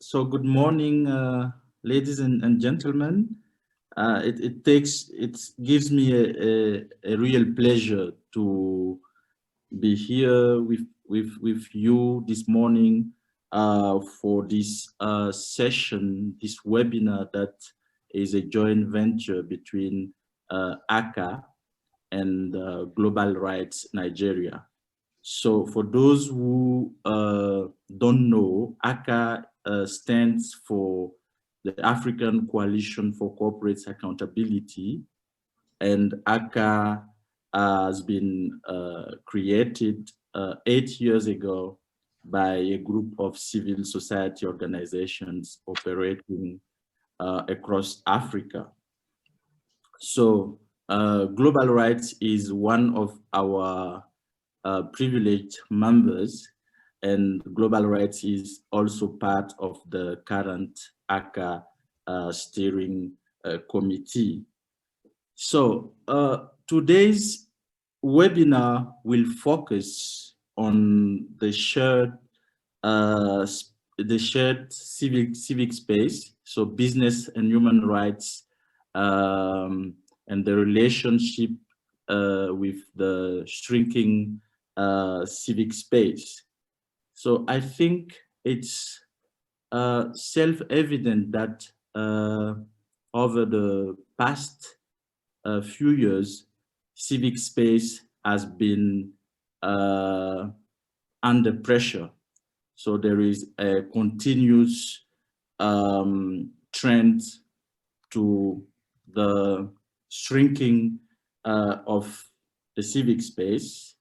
So good morning, ladies and gentlemen. It gives me a real pleasure to be here with you this morning for this session, this webinar that is a joint venture between ACCA and Global Rights Nigeria. So for those who don't know, ACCA stands for the African Coalition for Corporate Accountability, and ACCA has been created 8 years ago by a group of civil society organizations operating across Africa. So Global Rights is one of our privileged members, and Global Rights is also part of the current ACCA steering committee. So today's webinar will focus on the shared civic space, so business and human rights, and the relationship with the shrinking civic space. So I think it's self-evident that over the past few years, civic space has been under pressure. So there is a continuous trend to the shrinking of the civic space.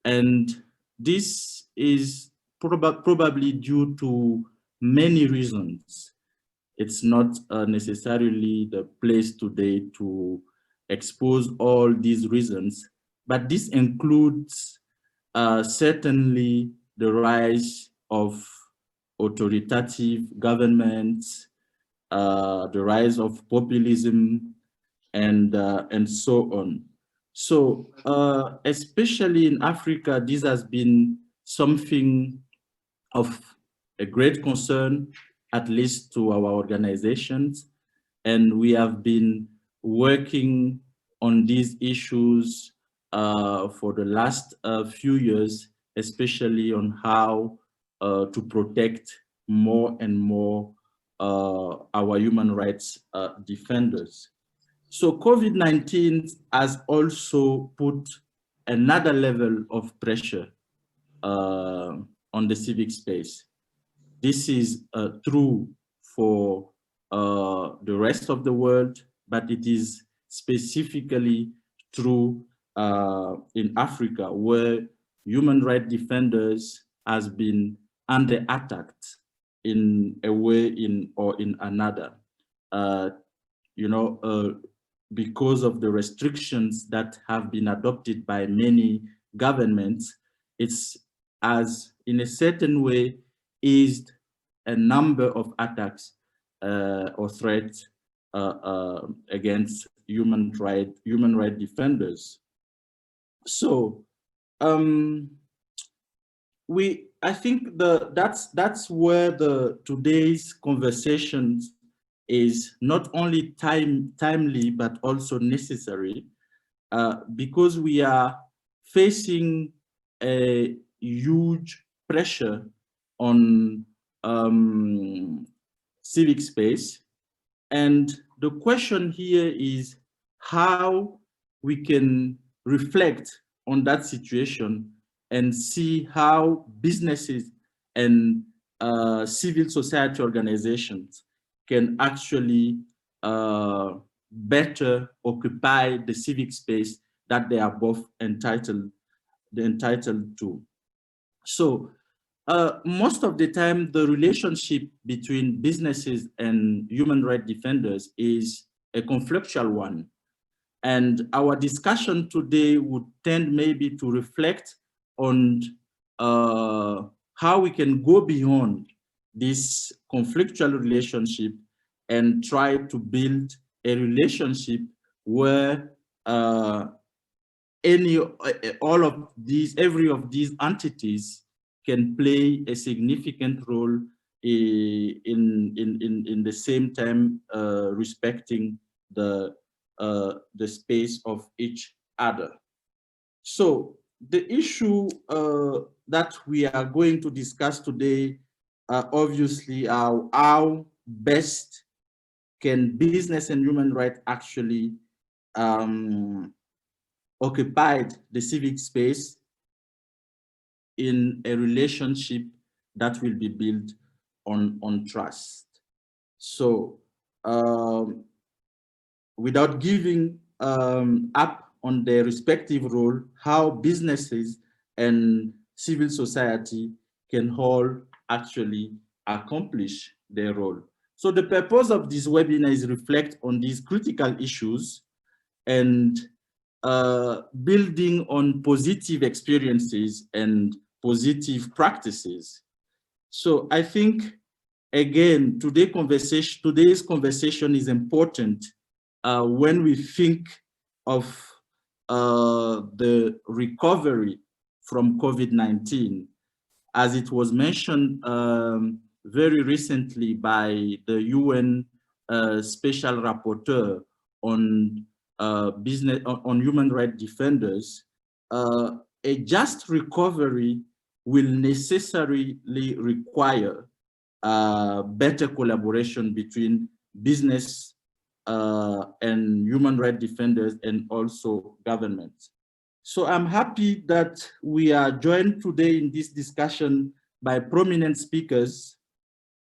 And this is probably due to many reasons. It's not necessarily the place today to expose all these reasons, but this includes certainly the rise of authoritative governments, the rise of populism, and so on. So especially in Africa, this has been something of a great concern, at least to our organizations. And we have been working on these issues for the last few years, especially on how to protect more and more our human rights defenders. So COVID-19 has also put another level of pressure on the civic space. This is true for the rest of the world, but it is specifically true in Africa, where human rights defenders has been under attack in a way or in another. Because of the restrictions that have been adopted by many governments, it's as in a certain way eased a number of attacks or threats against human rights defenders. So I think that's where today's conversations is not only timely, but also necessary, because we are facing a huge pressure on civic space. And the question here is how we can reflect on that situation and see how businesses and civil society organizations can actually better occupy the civic space that they are both entitled to. So most of the time, the relationship between businesses and human rights defenders is a conflictual one. And our discussion today would tend maybe to reflect on how we can go beyond this conflictual relationship and try to build a relationship where every of these entities can play a significant role in the same time respecting the space of each other. So the issue that we are going to discuss today, obviously, how best can business and human rights actually occupy the civic space in a relationship that will be built on trust. So without giving up on their respective role, how businesses and civil society can all actually accomplish their role. So the purpose of this webinar is reflect on these critical issues and building on positive experiences and positive practices. So I think, again, today's conversation is important when we think of the recovery from COVID-19. As it was mentioned very recently by the UN Special Rapporteur on on human rights defenders, a just recovery will necessarily require better collaboration between business and human rights defenders and also governments. So I'm happy that we are joined today in this discussion by prominent speakers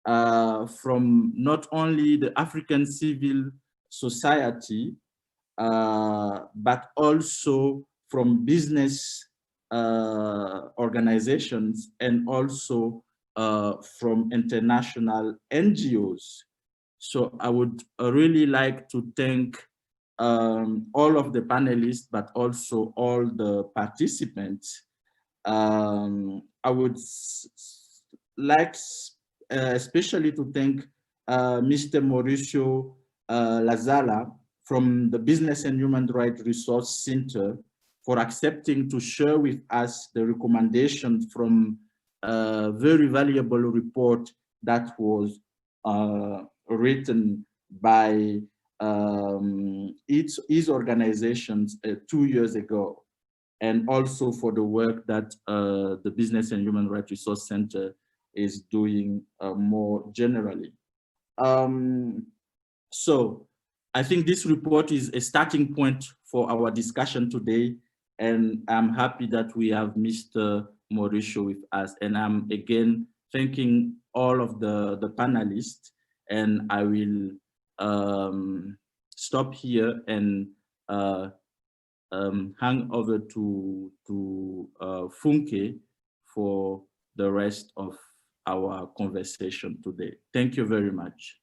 from not only the African civil society, but also from business organizations and also from international NGOs. So I would really like to thank all of the panelists, but also all the participants. I would like especially to thank Mr. Mauricio Lazala from the Business and Human Rights Resource Center for accepting to share with us the recommendation from a very valuable report that was written by his organizations 2 years ago, and also for the work that the Business and Human Rights Resource Center is doing more generally. So I think this report is a starting point for our discussion today, and I'm happy that we have Mr. Mauricio with us. And I'm again thanking all of the panelists, and I will stop here and hand over to Funke for the rest of our conversation today. Thank you very much.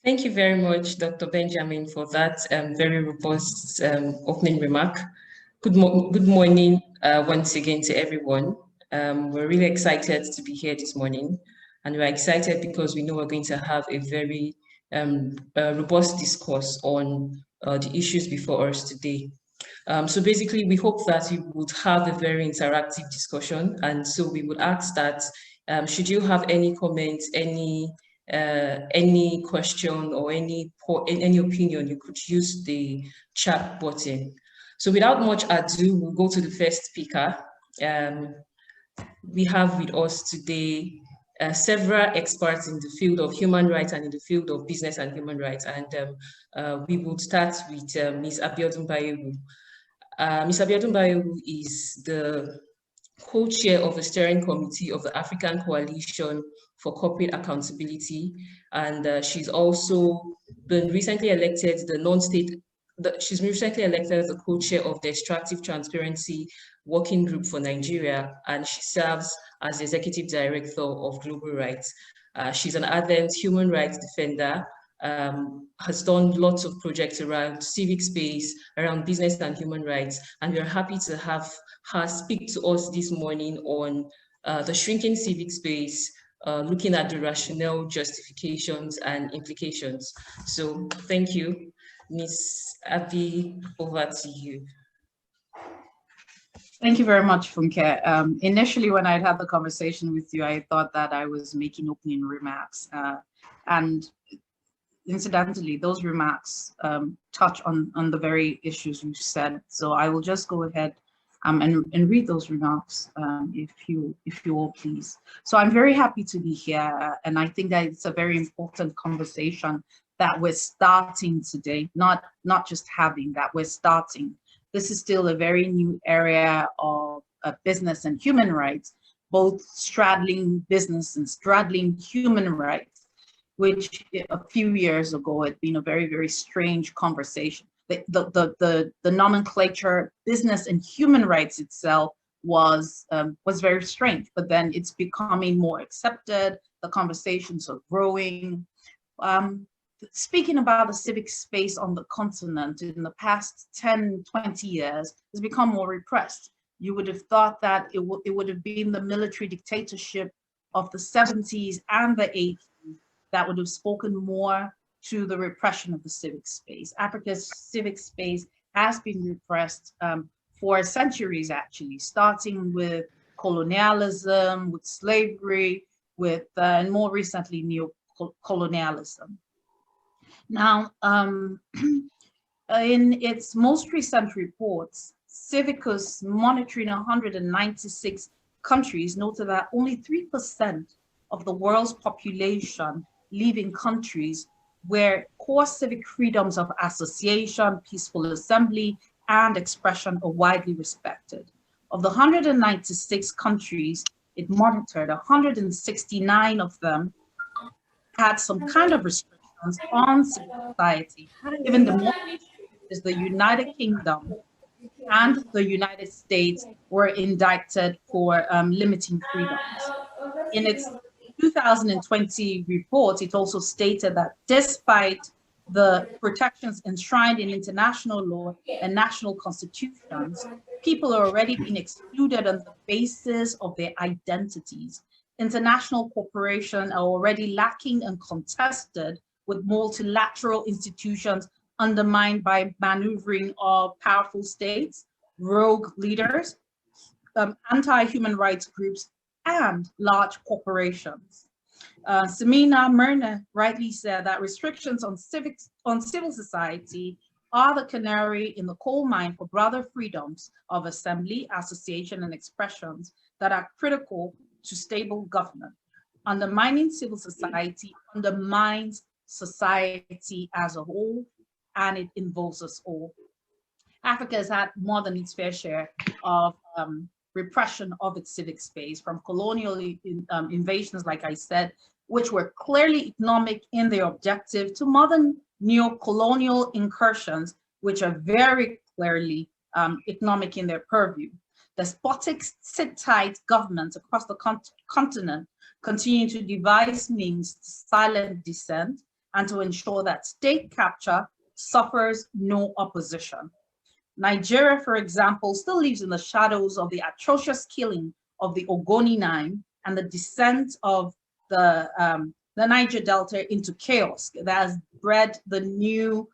Thank you very much, Dr. Benjamin, for that very robust opening remark. Good morning once again to everyone. We're really excited to be here this morning, and we're excited because we know we're going to have a very robust discourse on the issues before us today. So basically, we hope that we would have a very interactive discussion, and so we would ask that should you have any comments, any question or any opinion, you could use the chat button. So without much ado, we'll go to the first speaker. We have with us today several experts in the field of human rights and in the field of business and human rights. And we will start with Ms. Abiodun Bayewu. Ms. Abiodun Bayewu is the co-chair of the steering committee of the African Coalition for Corporate Accountability, and she's also been recently elected she's recently elected the co-chair of the Extractive Transparency Working Group for Nigeria, and she serves as the executive director of Global Rights. She's an ardent human rights defender, has done lots of projects around civic space, around business and human rights, and we're happy to have her speak to us this morning on the shrinking civic space, looking at the rationale, justifications, and implications. So thank you. Ms. Abi, over to you. Thank you very much, Funke. Initially, when I had the conversation with you, I thought that I was making opening remarks. And incidentally, those remarks touch on the very issues you said. So I will just go ahead and read those remarks, if you all please. So I'm very happy to be here, and I think that it's a very important conversation that we're starting today, not just having, that we're starting. This is still a very new area of business and human rights, both straddling business and straddling human rights, which a few years ago had been a very, very strange conversation. The nomenclature business and human rights itself was very strange, but then it's becoming more accepted. The conversations are growing. Speaking about the civic space on the continent in the past 10, 20 years has become more repressed. You would have thought that it would have been the military dictatorship of the 70s and the 80s that would have spoken more to the repression of the civic space. Africa's civic space has been repressed for centuries, actually, starting with colonialism, with slavery, with and more recently neo-colonialism. Now, in its most recent reports, Civicus, monitoring 196 countries, noted that only 3% of the world's population live in countries where core civic freedoms of association, peaceful assembly, and expression are widely respected. Of the 196 countries it monitored, 169 of them had some kind of restrictions on civil society. Even the most is the United Kingdom and the United States were indicted for limiting freedoms. In its 2020 report, it also stated that despite the protections enshrined in international law and national constitutions, people are already being excluded on the basis of their identities. International cooperation are already lacking and contested, with multilateral institutions undermined by maneuvering of powerful states, rogue leaders, anti-human rights groups, and large corporations. Samina Myrna rightly said that restrictions on civil society are the canary in the coal mine for broader freedoms of assembly, association, and expressions that are critical to stable government. Undermining civil society undermines society as a whole, and it involves us all. Africa has had more than its fair share of repression of its civic space, from colonial invasions, like I said, which were clearly economic in their objective, to modern neo-colonial incursions, which are very clearly economic in their purview. Despotic sit-tight governments across the continent continue to devise means to silence dissent and to ensure that state capture suffers no opposition. Nigeria, for example, still lives in the shadows of the atrocious killing of the Ogoni Nine and the descent of the Niger Delta into chaos that has bred the new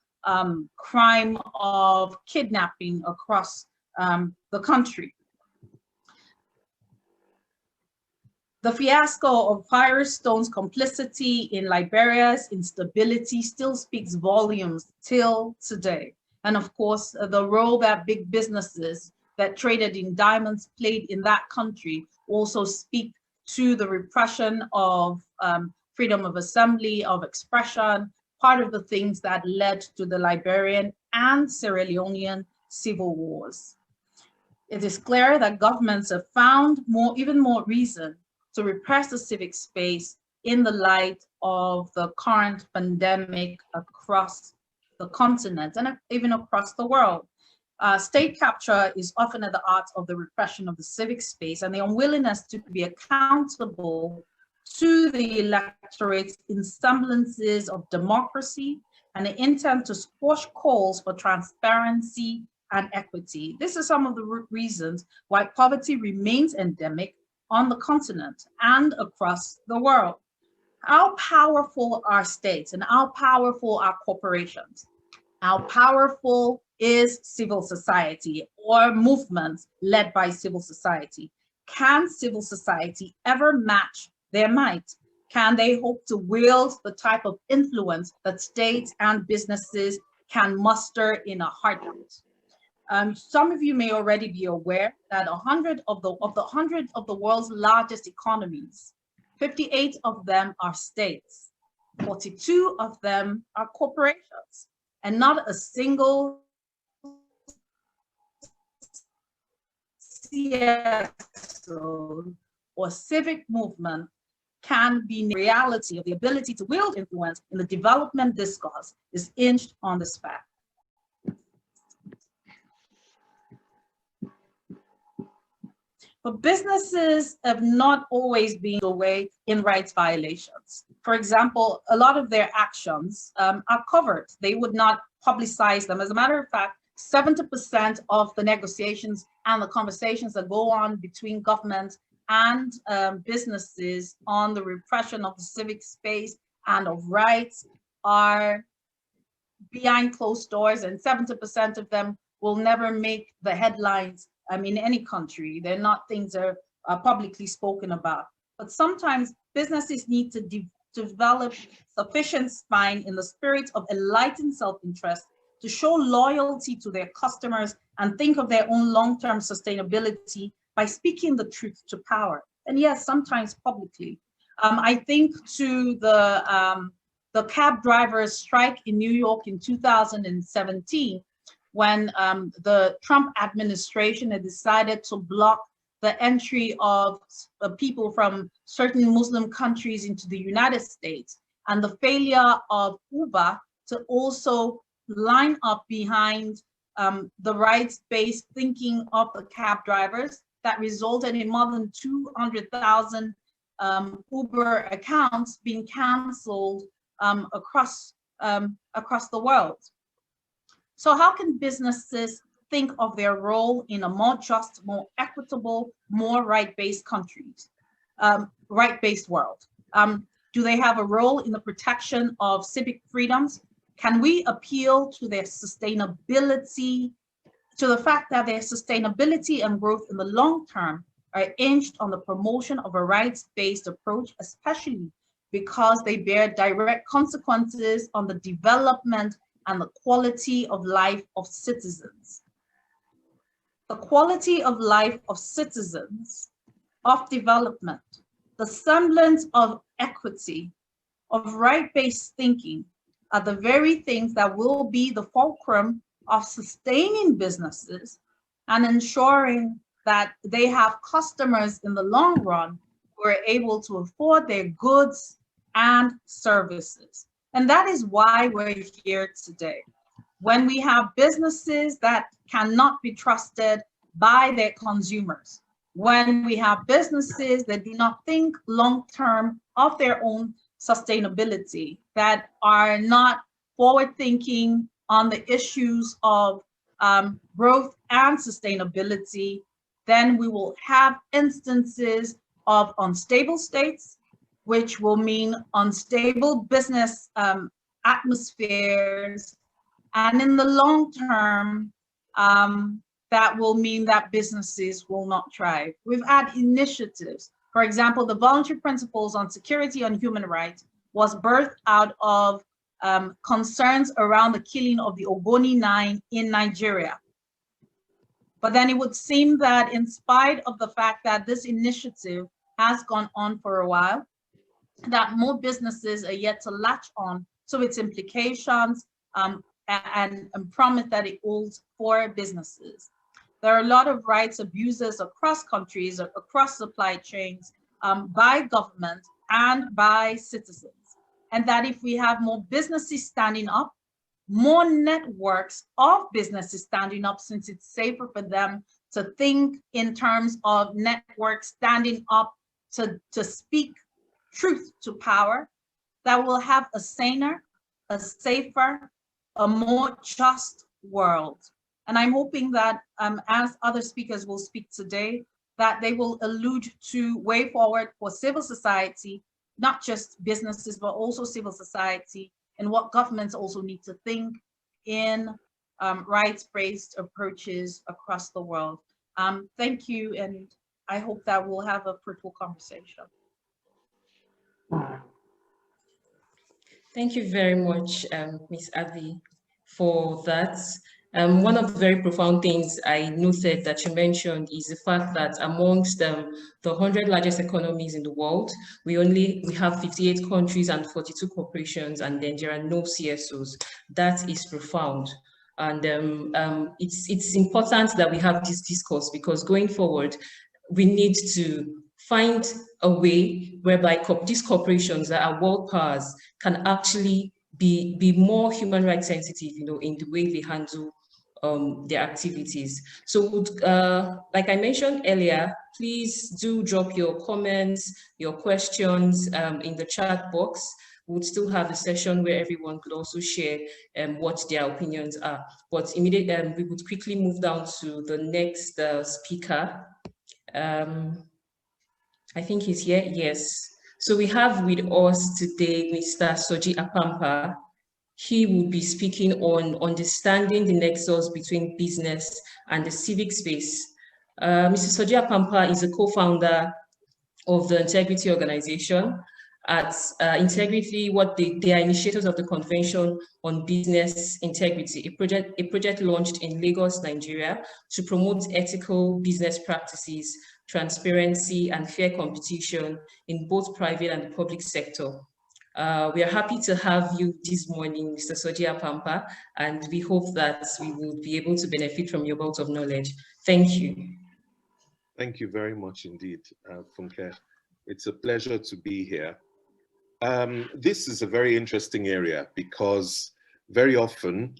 crime of kidnapping across the country. The fiasco of Firestone's complicity in Liberia's instability still speaks volumes till today. And of course, the role that big businesses that traded in diamonds played in that country also speak to the repression of freedom of assembly, of expression, part of the things that led to the Liberian and Sierra Leonean civil wars. It is clear that governments have found even more reason to repress the civic space in the light of the current pandemic across the continent and even across the world. State capture is often at the heart of the repression of the civic space, and the unwillingness to be accountable to the electorate's in semblances of democracy and the intent to squash calls for transparency and equity. This is some of the reasons why poverty remains endemic on the continent and across the world. How powerful are states and how powerful are corporations? How powerful is civil society or movements led by civil society. Can civil society ever match their might? Can they hope to wield the type of influence that states and businesses can muster in a heartbeat? Some of you may already be aware that 100 of the world's largest economies, 58 of them are states, 42 of them are corporations, and not a single CSO or civic movement can be reality of the ability to wield influence in the development discourse is hinged on this fact. But businesses have not always been the way in rights violations. For example, a lot of their actions are covered. They would not publicize them. As a matter of fact, 70% of the negotiations and the conversations that go on between government and businesses on the repression of the civic space and of rights are behind closed doors, and 70% of them will never make the headlines in any country. They're not things that are publicly spoken about. But sometimes businesses need to develop sufficient spine in the spirit of enlightened self-interest to show loyalty to their customers and think of their own long-term sustainability by speaking the truth to power. And yes, sometimes publicly. I think to the cab drivers strike in New York in 2017, when the Trump administration had decided to block the entry of people from certain Muslim countries into the United States, and the failure of Uber to also line up behind the rights-based thinking of the cab drivers, that resulted in more than 200,000 Uber accounts being canceled across the world. So how can businesses think of their role in a more just, more equitable, more right-based countries, right-based world? Do they have a role in the protection of civic freedoms? Can we appeal to their sustainability, to the fact that their sustainability and growth in the long term are hinged on the promotion of a rights-based approach, especially because they bear direct consequences on the development and the quality of life of citizens? The quality of life of citizens, of development, the semblance of equity, of right-based thinking are the very things that will be the fulcrum of sustaining businesses and ensuring that they have customers in the long run who are able to afford their goods and services. And that is why we're here today. When we have businesses that cannot be trusted by their consumers, when we have businesses that do not think long-term of their own sustainability, that are not forward-thinking on the issues of growth and sustainability, then we will have instances of unstable states, which will mean unstable business atmospheres. And in the long term, that will mean that businesses will not thrive. We've had initiatives. For example, the Voluntary Principles on Security and Human Rights was birthed out of concerns around the killing of the Ogoni 9 in Nigeria. But then it would seem that in spite of the fact that this initiative has gone on for a while, that more businesses are yet to latch on to its implications and promise that it holds for businesses. There are a lot of rights abuses across countries, across supply chains, by government and by citizens. And that if we have more businesses standing up, more networks of businesses standing up, since it's safer for them to think in terms of networks standing up to speak truth to power, that will have a saner, a safer, a more just world. And I'm hoping that as other speakers will speak today, that they will allude to way forward for civil society, not just businesses, but also civil society, and what governments also need to think in rights-based approaches across the world. Thank you, and I hope that we'll have a fruitful conversation. Thank you very much, Ms. Avi, for that. One of the very profound things I noted that you mentioned is the fact that amongst the 100 largest economies in the world, we have 58 countries and 42 corporations, and then there are no CSOs. That is profound. And it's important that we have this discourse, because going forward, we need to find a way whereby these corporations that are world powers can actually be more human rights sensitive, in the way they handle their activities. So like I mentioned earlier, please do drop your comments, your questions in the chat box. We'll still have a session where everyone could also share what their opinions are. But immediately, we would quickly move down to the next speaker. I think he's here, yes. So we have with us today Mr. Soji Apampa. He will be speaking on understanding the nexus between business and the civic space. Mr. Soji Apampa is a co-founder of the Integrity Organization. At Integrity, they are initiators of the Convention on Business Integrity, a project launched in Lagos, Nigeria, to promote ethical business practices, transparency, and fair competition in both private and the public sector. We are happy to have you this morning, Mr. Soji Apampa, and we hope that we will be able to benefit from your wealth of knowledge. Thank you. Thank you very much indeed, Funke. It's a pleasure to be here. This is a very interesting area, because very often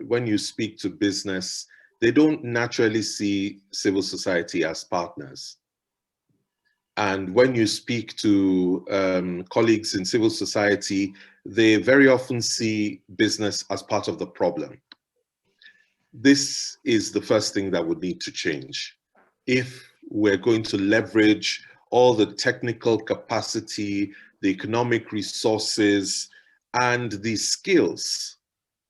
when you speak to business, they don't naturally see civil society as partners. And when you speak to colleagues in civil society, they very often see business as part of the problem. This is the first thing that would need to change. If we're going to leverage all the technical capacity, the economic resources, and the skills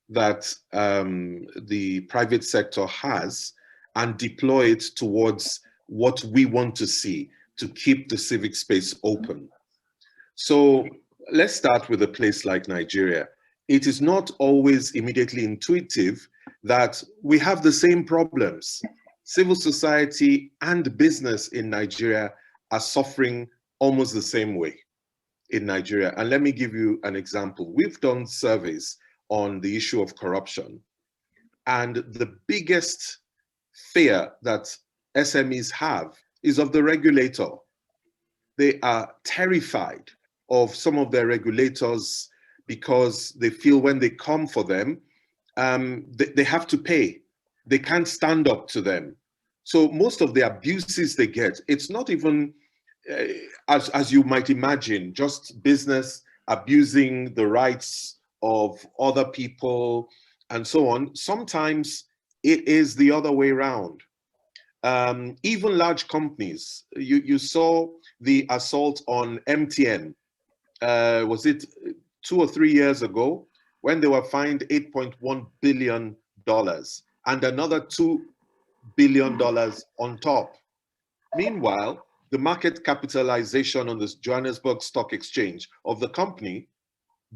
that the private sector has, and deploy it towards what we want to see to keep the civic space open. So let's start with a place like Nigeria. It is not always immediately intuitive that we have the same problems. Civil society and business in Nigeria are suffering almost the same way in Nigeria. And let me give you an example. We've done surveys on the issue of corruption. And the biggest fear that SMEs have is of the regulator. They are terrified of some of their regulators because they feel when they come for them, they have to pay. They can't stand up to them. So most of the abuses they get, it's not even, as you might imagine, just business abusing the rights of other people and so on. Sometimes it is the other way around. Even large companies, you saw the assault on MTN, was it 2 or 3 years ago, when they were fined $8.1 billion and another $2 billion on top. Meanwhile, the market capitalization on the Johannesburg Stock Exchange of the company,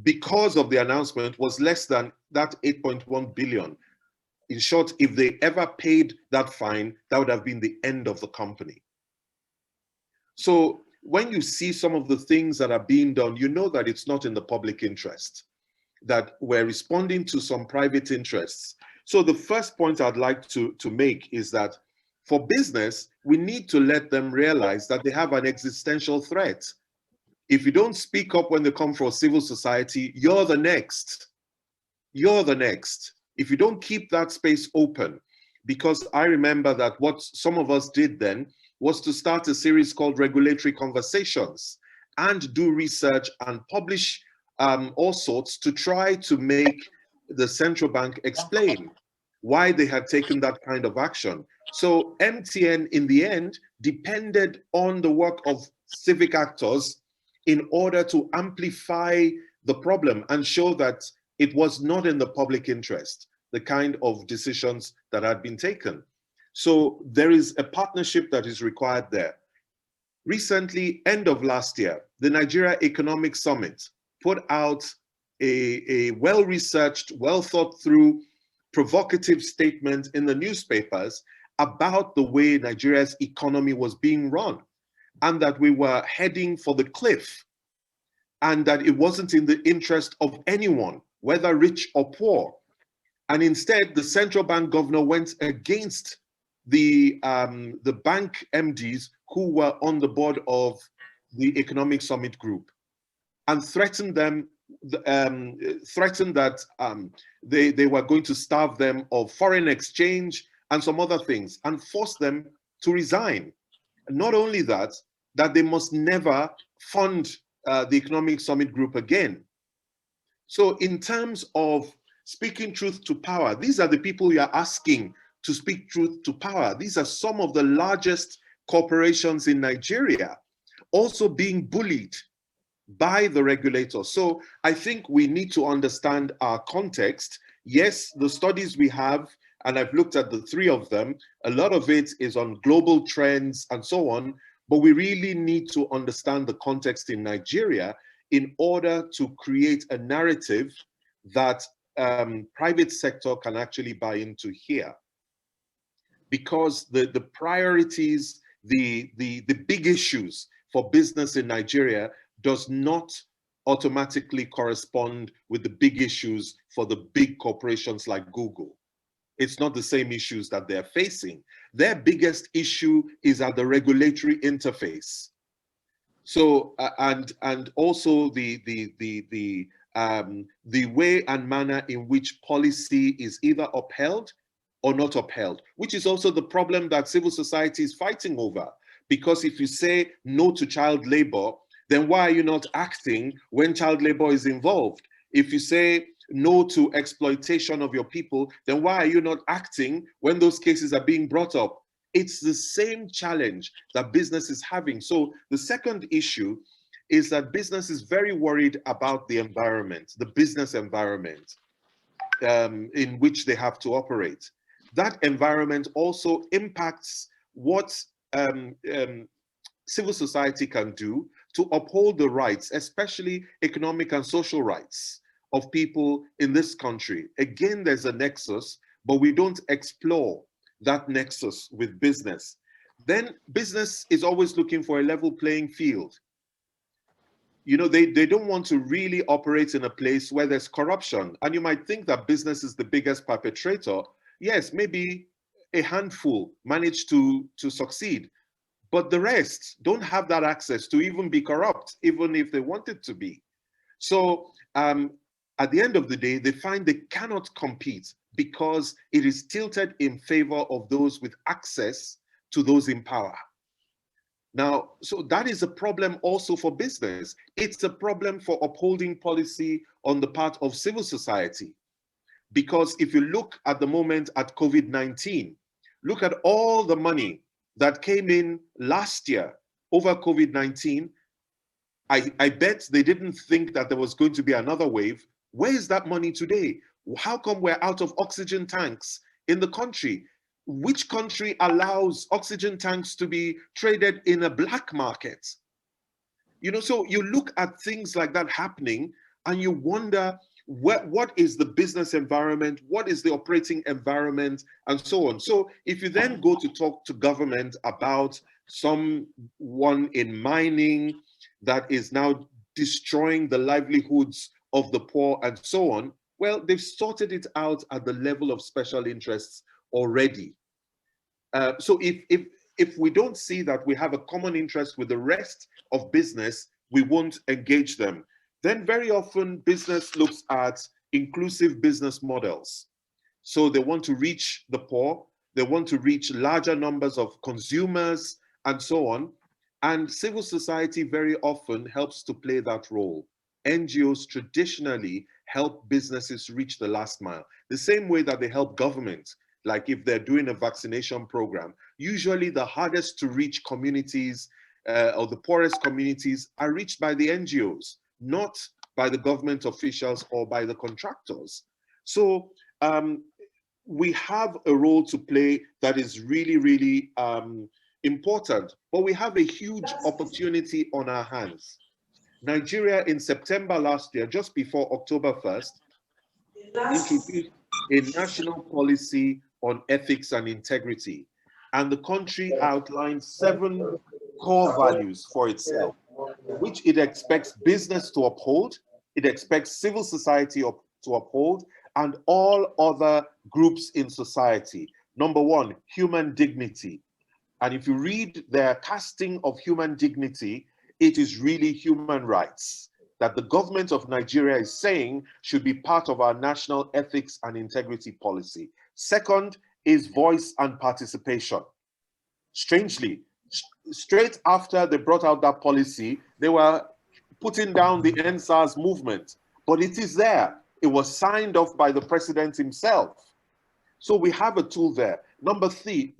because of the announcement, was less than that 8.1 billion. In short, if they ever paid that fine, that would have been the end of the company. So when you see some of the things that are being done, you know that it's not in the public interest, that we're responding to some private interests. So the first point I'd like to make is that for business, we need to let them realize that they have an existential threat. If you don't speak up when they come for civil society, you're the next. You're the next. If you don't keep that space open, because I remember that what some of us did then was to start a series called Regulatory Conversations and do research and publish all sorts to try to make the central bank explain why they had taken that kind of action. So MTN in the end depended on the work of civic actors in order to amplify the problem and show that it was not in the public interest. the kind of decisions that had been taken. So there is a partnership that is required there. Recently, end of last year, the Nigeria Economic Summit put out a well-researched, well-thought-through, provocative statement in the newspapers about the way Nigeria's economy was being run, and that we were heading for the cliff, and that it wasn't in the interest of anyone, whether rich or poor. And instead, the central bank governor went against the bank MDs who were on the board of the Economic Summit Group, and threatened them, threatened that they were going to starve them of foreign exchange and some other things, and forced them to resign. And not only that, that they must never fund the Economic Summit Group again. So in terms of speaking truth to power, these are the people you are asking to speak truth to power. These are some of the largest corporations in Nigeria, also being bullied by the regulator. So I think we need to understand our context. Yes, the studies we have, and I've looked at the three of them, a lot of it is on global trends and so on, but we really need to understand the context in Nigeria in order to create a narrative that private sector can actually buy into here. Because the priorities, the big issues for business in Nigeria does not automatically correspond with the big issues for the big corporations like Google. It's not the same issues that they're facing. Their biggest issue is at the regulatory interface. So and also the way and manner in which policy is either upheld or not upheld, which is also the problem that civil society is fighting over. Because if you say no to child labor, then why are you not acting when child labor is involved? If you say no to exploitation of your people, then why are you not acting when those cases are being brought up? It's the same challenge that business is having. So the second issue is that business is very worried about the environment, the business environment in which they have to operate. That environment also impacts what civil society can do to uphold the rights, especially economic and social rights of people in this country. Again, there's a nexus, but we don't explore that nexus with business. Then business is always looking for a level playing field. You know, they don't want to really operate in a place where there's corruption. And you might think that business is the biggest perpetrator. Yes, maybe a handful manage to succeed, but the rest don't have that access to even be corrupt, even if they wanted to be. So at the end of the day, they find they cannot compete because it is tilted in favor of those with access to those in power. Now, so that is a problem also for business. It's a problem for upholding policy on the part of civil society. Because if you look at the moment at COVID-19, look at all the money that came in last year over COVID-19. I bet they didn't think that there was going to be another wave. Where is that money today? How come we're out of oxygen tanks in the country? Which country allows oxygen tanks to be traded in a black market? You know, so you look at things like that happening and you wonder, what is the business environment? What is the operating environment? And so on. So if you then go to talk to government about someone in mining that is now destroying the livelihoods of the poor and so on, well, they've sorted it out at the level of special interests already. So if we don't see that we have a common interest with the rest of business, we won't engage them. Then very often business looks at inclusive business models. So they want to reach the poor, they want to reach larger numbers of consumers and so on. And civil society very often helps to play that role. NGOs traditionally help businesses reach the last mile, the same way that they help government. Like if they're doing a vaccination program, usually the hardest to reach communities or the poorest communities are reached by the NGOs, not by the government officials or by the contractors. So we have a role to play that is really, really important, but we have a huge opportunity on our hands. Nigeria in September last year, just before October 1st, introduced a national policy on ethics and integrity. And the country outlined 7 core values for itself, which it expects business to uphold, it expects civil society to uphold, and all other groups in society. Number 1, human dignity. And if you read their casting of human dignity, it is really human rights that the government of Nigeria is saying should be part of our national ethics and integrity policy. Second is voice and participation. Strangely, straight after they brought out that policy, they were putting down the NSAS movement, but it is there. It was signed off by the president himself. So we have a tool there. Number three,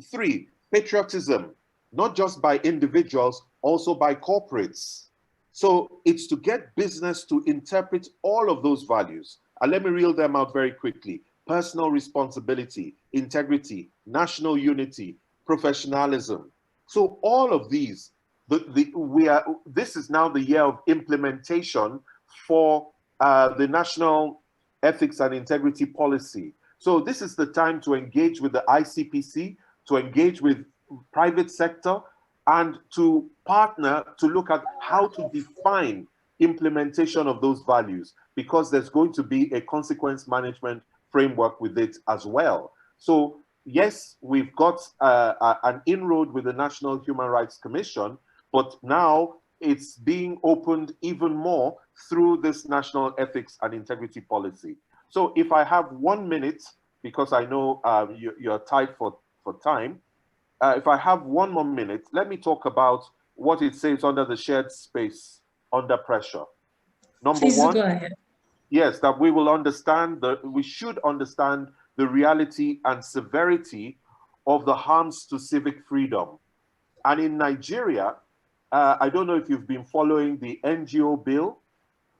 patriotism, not just by individuals, also by corporates. So it's to get business to interpret all of those values. And let me reel them out very quickly. Personal responsibility, integrity, national unity, professionalism. So all of these, this is now the year of implementation for the National Ethics and Integrity Policy. So this is the time to engage with the ICPC, to engage with private sector, and to partner to look at how to define implementation of those values, because there's going to be a consequence management framework with it as well. So yes, we've got an inroad with the National Human Rights Commission, but now it's being opened even more through this National Ethics and Integrity Policy. So if I have 1 minute, because I know you're tight for time, if I have 1 more minute, let me talk about what it says under the shared space under pressure. Number one, go ahead. Yes, that we will understand, we should understand the reality and severity of the harms to civic freedom. And in Nigeria, I don't know if you've been following the NGO bill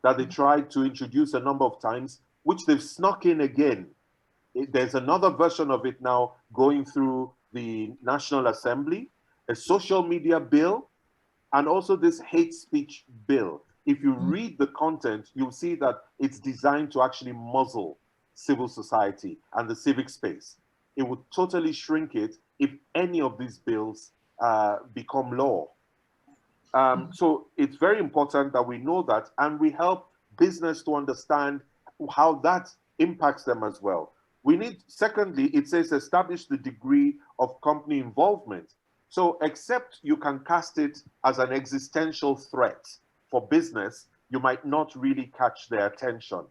that they tried to introduce a number of times, which they've snuck in again. There's another version of it now going through the National Assembly, a social media bill, and also this hate speech bill. If you read the content, you'll see that it's designed to actually muzzle civil society and the civic space. It would totally shrink it if any of these bills become law. So it's very important that we know that, and we help business to understand how that impacts them as well. We need, secondly, it says establish the degree of company involvement. So except you can cast it as an existential threat for business, you might not really catch their attention.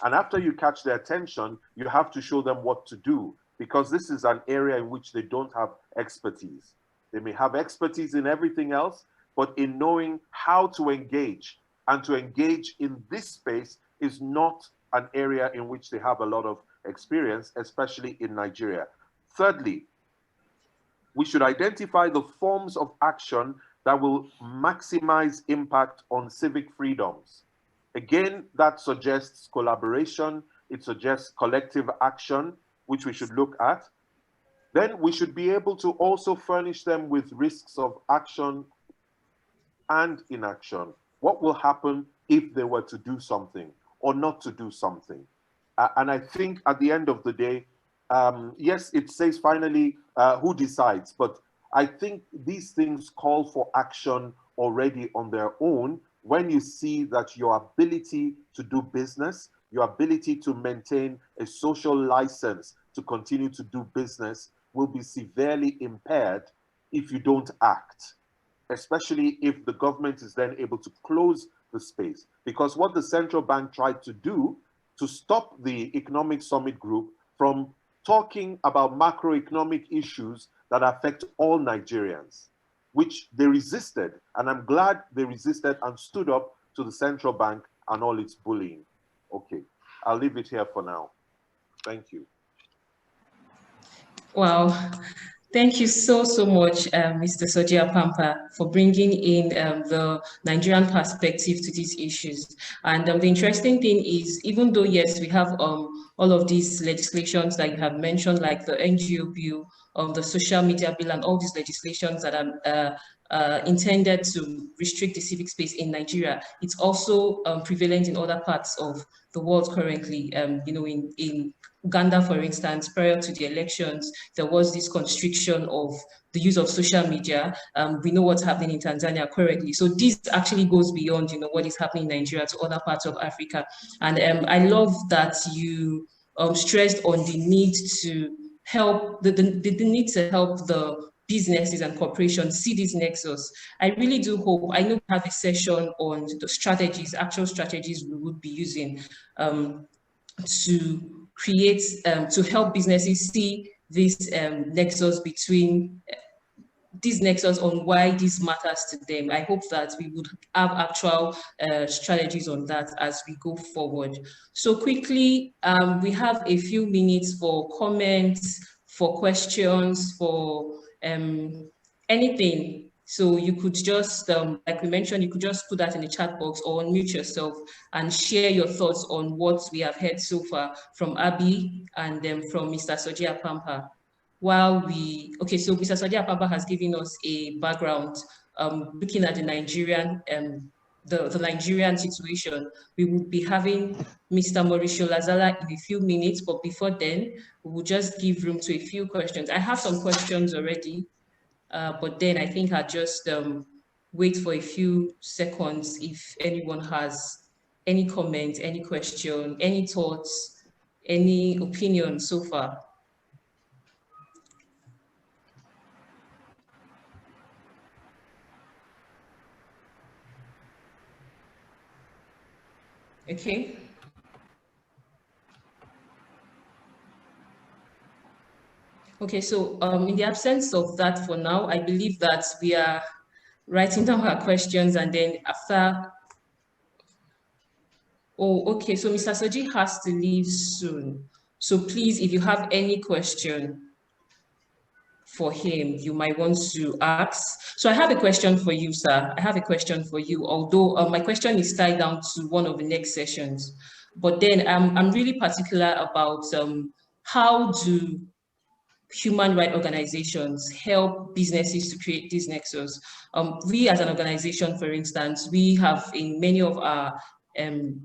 And after you catch their attention, you have to show them what to do, because this is an area in which they don't have expertise. They may have expertise in everything else, but in knowing how to engage, and to engage in this space is not an area in which they have a lot of experience, especially in Nigeria. Thirdly, we should identify the forms of action that will maximize impact on civic freedoms. Again, that suggests collaboration, it suggests collective action, which we should look at. Then we should be able to also furnish them with risks of action and inaction. What will happen if they were to do something or not to do something? And I think at the end of the day, yes, it says finally who decides, but I think these things call for action already on their own when you see that your ability to do business, your ability to maintain a social license to continue to do business will be severely impaired if you don't act, especially if the government is then able to close the space. Because what the central bank tried to do to stop the Economic Summit Group from talking about macroeconomic issues that affect all Nigerians, which they resisted. And I'm glad they resisted and stood up to the central bank and all its bullying. Okay, I'll leave it here for now. Thank you. Wow. Thank you so much, Mr. Sojia Pampa, for bringing in the Nigerian perspective to these issues. And the interesting thing is, even though, yes, we have all of these legislations that you have mentioned, like the NGO bill, the social media bill, and all these legislations that are intended to restrict the civic space in Nigeria, it's also prevalent in other parts of the world currently. You know, in Uganda, for instance, prior to the elections, there was this constriction of the use of social media. We know what's happening in Tanzania currently. So this actually goes beyond, you know, what is happening in Nigeria to other parts of Africa. And I love that you stressed on the need to help, the need to help the businesses and corporations see this nexus. I really do hope, I know we have a session on the strategies, actual strategies we would be using to create, to help businesses see this nexus between, this nexus on why this matters to them. I hope that we would have actual strategies on that as we go forward. So quickly, we have a few minutes for comments, for questions, for anything. So you could just, like we mentioned, you could just put that in the chat box or unmute yourself and share your thoughts on what we have heard so far from Abby and then from Mr. Sojia Pampa. While we, okay, so Mr. Sojia Pampa has given us a background looking at the Nigerian, the Nigerian situation. We will be having Mr. Mauricio Lazala in a few minutes, but before then, we will just give room to a few questions. I have some questions already, but then I think I'll just wait for a few seconds if anyone has any comment, any question, any thoughts, any opinion so far. Okay. Okay, so in the absence of that for now, I believe that we are writing down our questions and then after. Oh, okay, so Mr. Soji has to leave soon. So please, if you have any question for him, you might want to ask. So I have a question for you, sir. I have a question for you, although my question is tied down to one of the next sessions. But then I'm really particular about how do human rights organizations help businesses to create this nexus. We as an organization, for instance, we have in many of our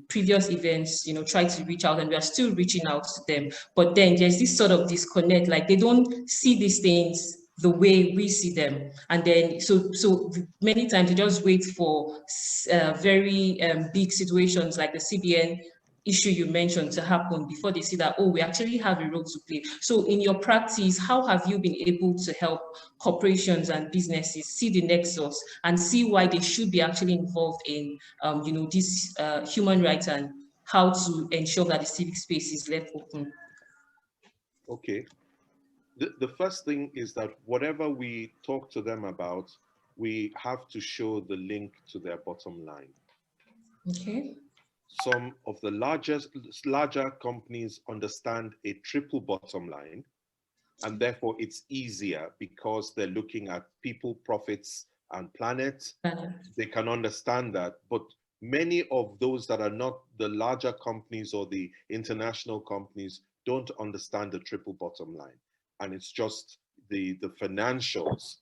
previous events, you know, tried to reach out and we are still reaching out to them. But then there's this sort of disconnect, like they don't see these things the way we see them. And then, so many times they just wait for very big situations like the CBN issue you mentioned to happen before they see that, oh, we actually have a role to play. So in your practice, how have you been able to help corporations and businesses see the nexus and see why they should be actually involved in, you know, this human rights and how to ensure that the civic space is left open? Okay. The first thing is that whatever we talk to them about, we have to show the link to their bottom line. Okay. Some of the larger companies understand a triple bottom line, and therefore it's easier because they're looking at people, profits, and planet. They can understand that, but many of those that are not the larger companies or the international companies don't understand the triple bottom line, and it's just the financials.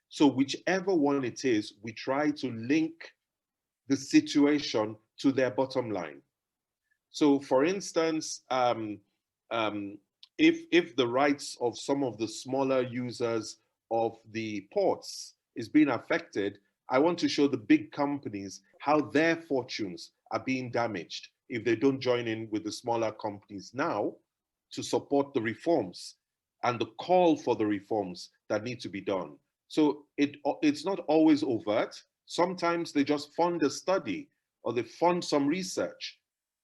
So whichever one it is, we try to link the situation to their bottom line. So for instance, if the rights of some of the smaller users of the ports is being affected, I want to show the big companies how their fortunes are being damaged if they don't join in with the smaller companies now to support the reforms and the call for the reforms that need to be done. So it's not always overt. Sometimes they just fund a study or they fund some research,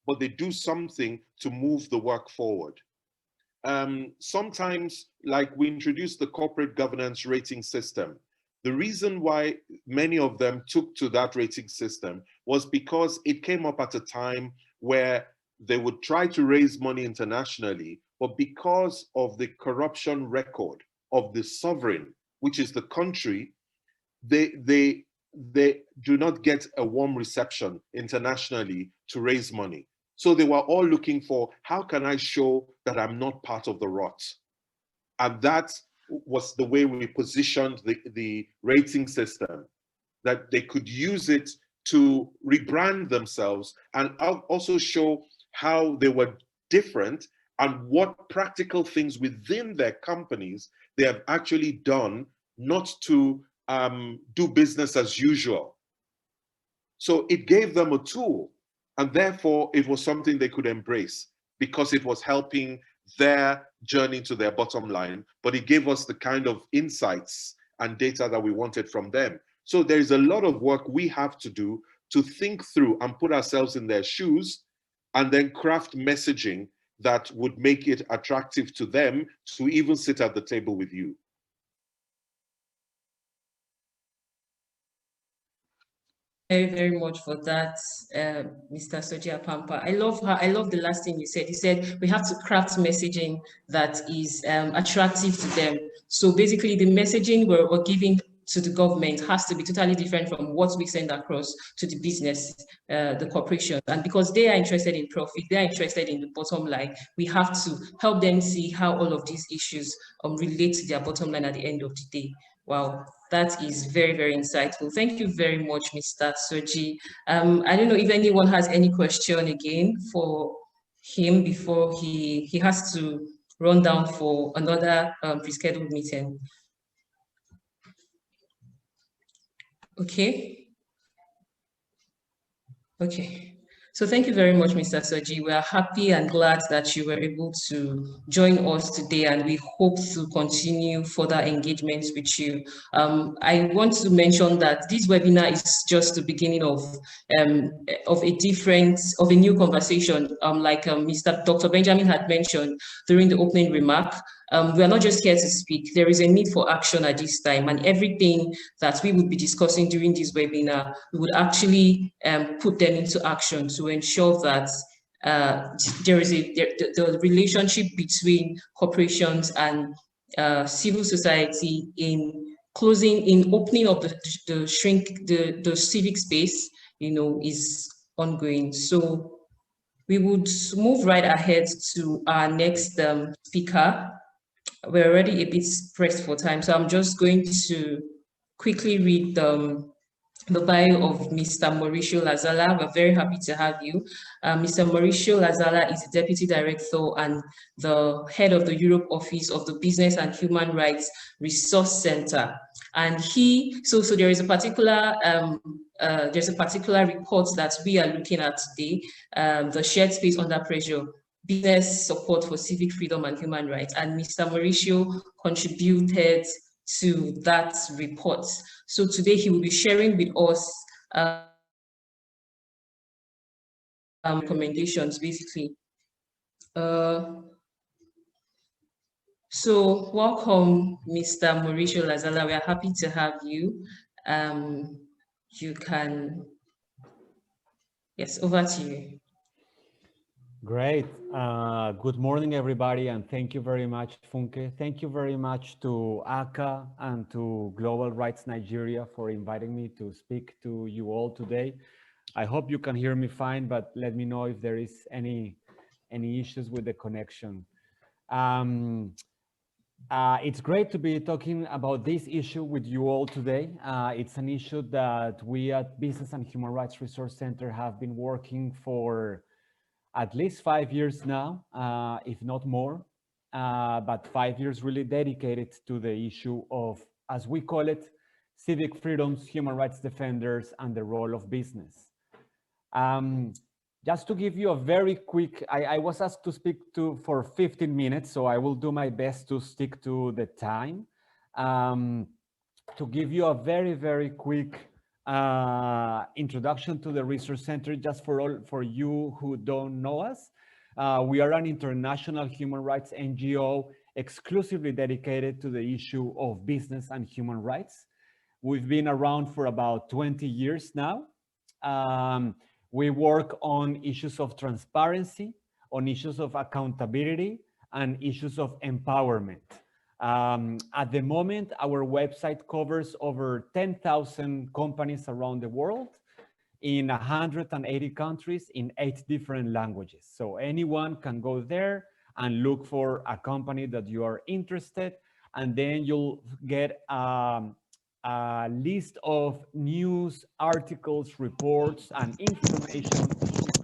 but they do something to move the work forward. Sometimes, like we introduced the corporate governance rating system. The reason why many of them took to that rating system was because it came up at a time where they would try to raise money internationally, but because of the corruption record of the sovereign, which is the country, they do not get a warm reception internationally to raise money. So they were all looking for, how can I show that I'm not part of the rot? And that was the way we positioned the rating system, that they could use it to rebrand themselves and also show how they were different and what practical things within their companies they have actually done not to do business as usual. So it gave them a tool, and therefore it was something they could embrace because it was helping their journey to their bottom line, but it gave us the kind of insights and data that we wanted from them. So there is a lot of work we have to do to think through and put ourselves in their shoes and then craft messaging that would make it attractive to them to even sit at the table with you. Very, very much for that, Mr. Soji Apampa. I love the last thing you said. You said we have to craft messaging that is attractive to them. So basically the messaging we're giving to the government has to be totally different from what we send across to the business, the corporation. And because they are interested in profit, they are interested in the bottom line, we have to help them see how all of these issues relate to their bottom line at the end of the day. Wow, that is very, very insightful. Thank you very much, Mr. Soji. I don't know if anyone has any question again for him before he has to run down for another pre-scheduled meeting. Okay. Okay. So thank you very much, Mr. Soji. We are happy and glad that you were able to join us today, and we hope to continue further engagements with you. I want to mention that this webinar is just the beginning of a new conversation. Like Dr. Benjamin had mentioned during the opening remark, we are not just here to speak. There is a need for action at this time, and everything that we would be discussing during this webinar, we would actually put them into action to ensure that there is the relationship between corporations and civil society in opening up the civic space, is ongoing. So we would move right ahead to our next speaker. We're already a bit pressed for time, so I'm just going to quickly read the bio of Mr. Mauricio Lazala. We're very happy to have you. Mr. Mauricio Lazala is the Deputy Director and the Head of the Europe Office of the Business and Human Rights Resource Center. And so there is a particular report that we are looking at today, the Shared Space Under Pressure, Business Support for Civic Freedom and Human Rights. And Mr. Mauricio contributed to that report. So today he will be sharing with us recommendations, basically. So welcome, Mr. Mauricio Lazala. We are happy to have you. You can, yes, over to you. Great. Good morning, everybody, and thank you very much, Funke. Thank you very much to ACCA and to Global Rights Nigeria for inviting me to speak to you all today. I hope you can hear me fine, but let me know if there is any issues with the connection. It's great to be talking about this issue with you all today. It's an issue that we at Business and Human Rights Resource Center have been working for at least 5 years now, if not more, but 5 years really dedicated to the issue of, as we call it, civic freedoms, human rights defenders, and the role of business. Just to give you a very quick, I was asked to speak for 15 minutes, so I will do my best to stick to the time. To give you a very, very quick introduction to the Resource Center, just for you who don't know us. We are an international human rights NGO exclusively dedicated to the issue of business and human rights. We've been around for about 20 years now. We work on issues of transparency, on issues of accountability, and issues of empowerment. At the moment, our website covers over 10,000 companies around the world in 180 countries in 8 different languages. So anyone can go there and look for a company that you are interested, and then you'll get a list of news, articles, reports, and information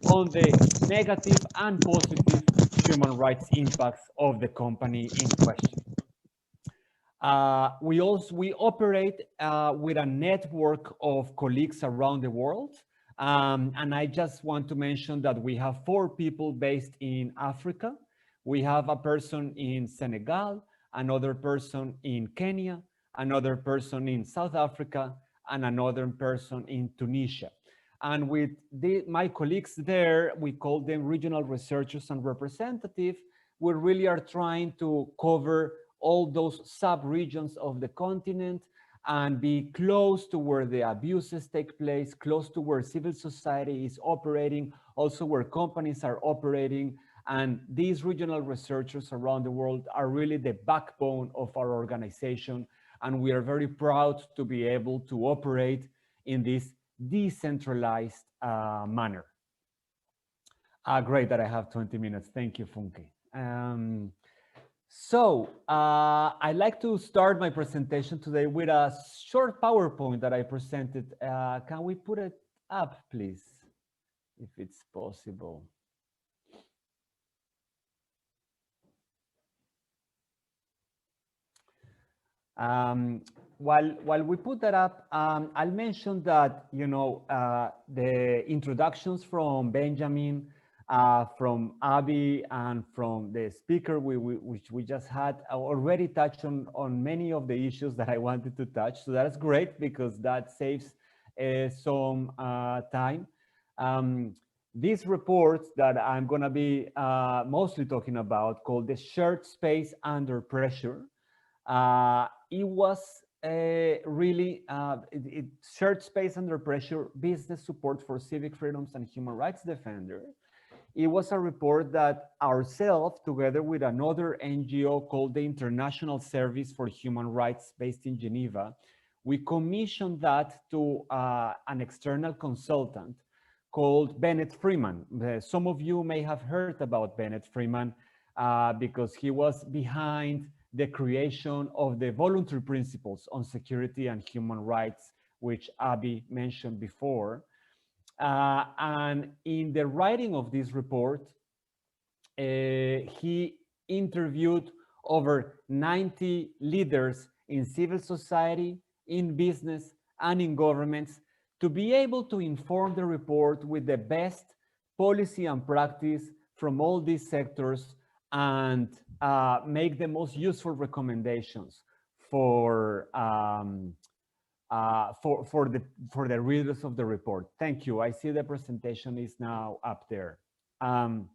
on the negative and positive human rights impacts of the company in question. We operate with a network of colleagues around the world. And I just want to mention that we have 4 people based in Africa. We have a person in Senegal, another person in Kenya, another person in South Africa, and another person in Tunisia. And with my colleagues there, we call them regional researchers and representatives. We really are trying to cover all those sub-regions of the continent and be close to where the abuses take place, close to where civil society is operating, also where companies are operating. And these regional researchers around the world are really the backbone of our organization. And we are very proud to be able to operate in this decentralized manner. Great that I have 20 minutes. Thank you, Funke. So I'd like to start my presentation today with a short PowerPoint that I presented. Can we put it up, please, if it's possible? While we put that up, I'll mention that, you know, the introductions from Benjamin, from Abby, and from the speaker which we just had already touched on many of the issues that I wanted to touch. So that's great because that saves some time. These reports that I'm going to be mostly talking about, called the Shared Space Under Pressure, it was really Shared Space Under Pressure, Business Support for Civic Freedoms and Human Rights Defenders. It was a report that ourselves, together with another NGO called the International Service for Human Rights based in Geneva, we commissioned that to an external consultant called Bennett Freeman. Some of you may have heard about Bennett Freeman because he was behind the creation of the voluntary principles on security and human rights, which Abby mentioned before. And in the writing of this report, he interviewed over 90 leaders in civil society, in business, and in governments to be able to inform the report with the best policy and practice from all these sectors and make the most useful recommendations for the readers of the report. Thank you. I see the presentation is now up there. When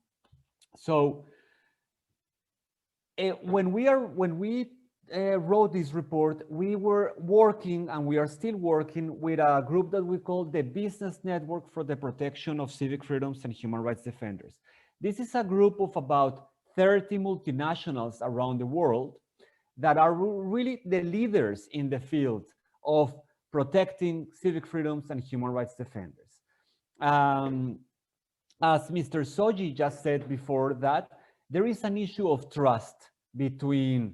we wrote this report, we were working, and we are still working, with a group that we call the Business Network for the Protection of Civic Freedoms and Human Rights Defenders. This is a group of about 30 multinationals around the world that are really the leaders in the field of protecting civic freedoms and human rights defenders. As Mr. Soji just said before that, there is an issue of trust between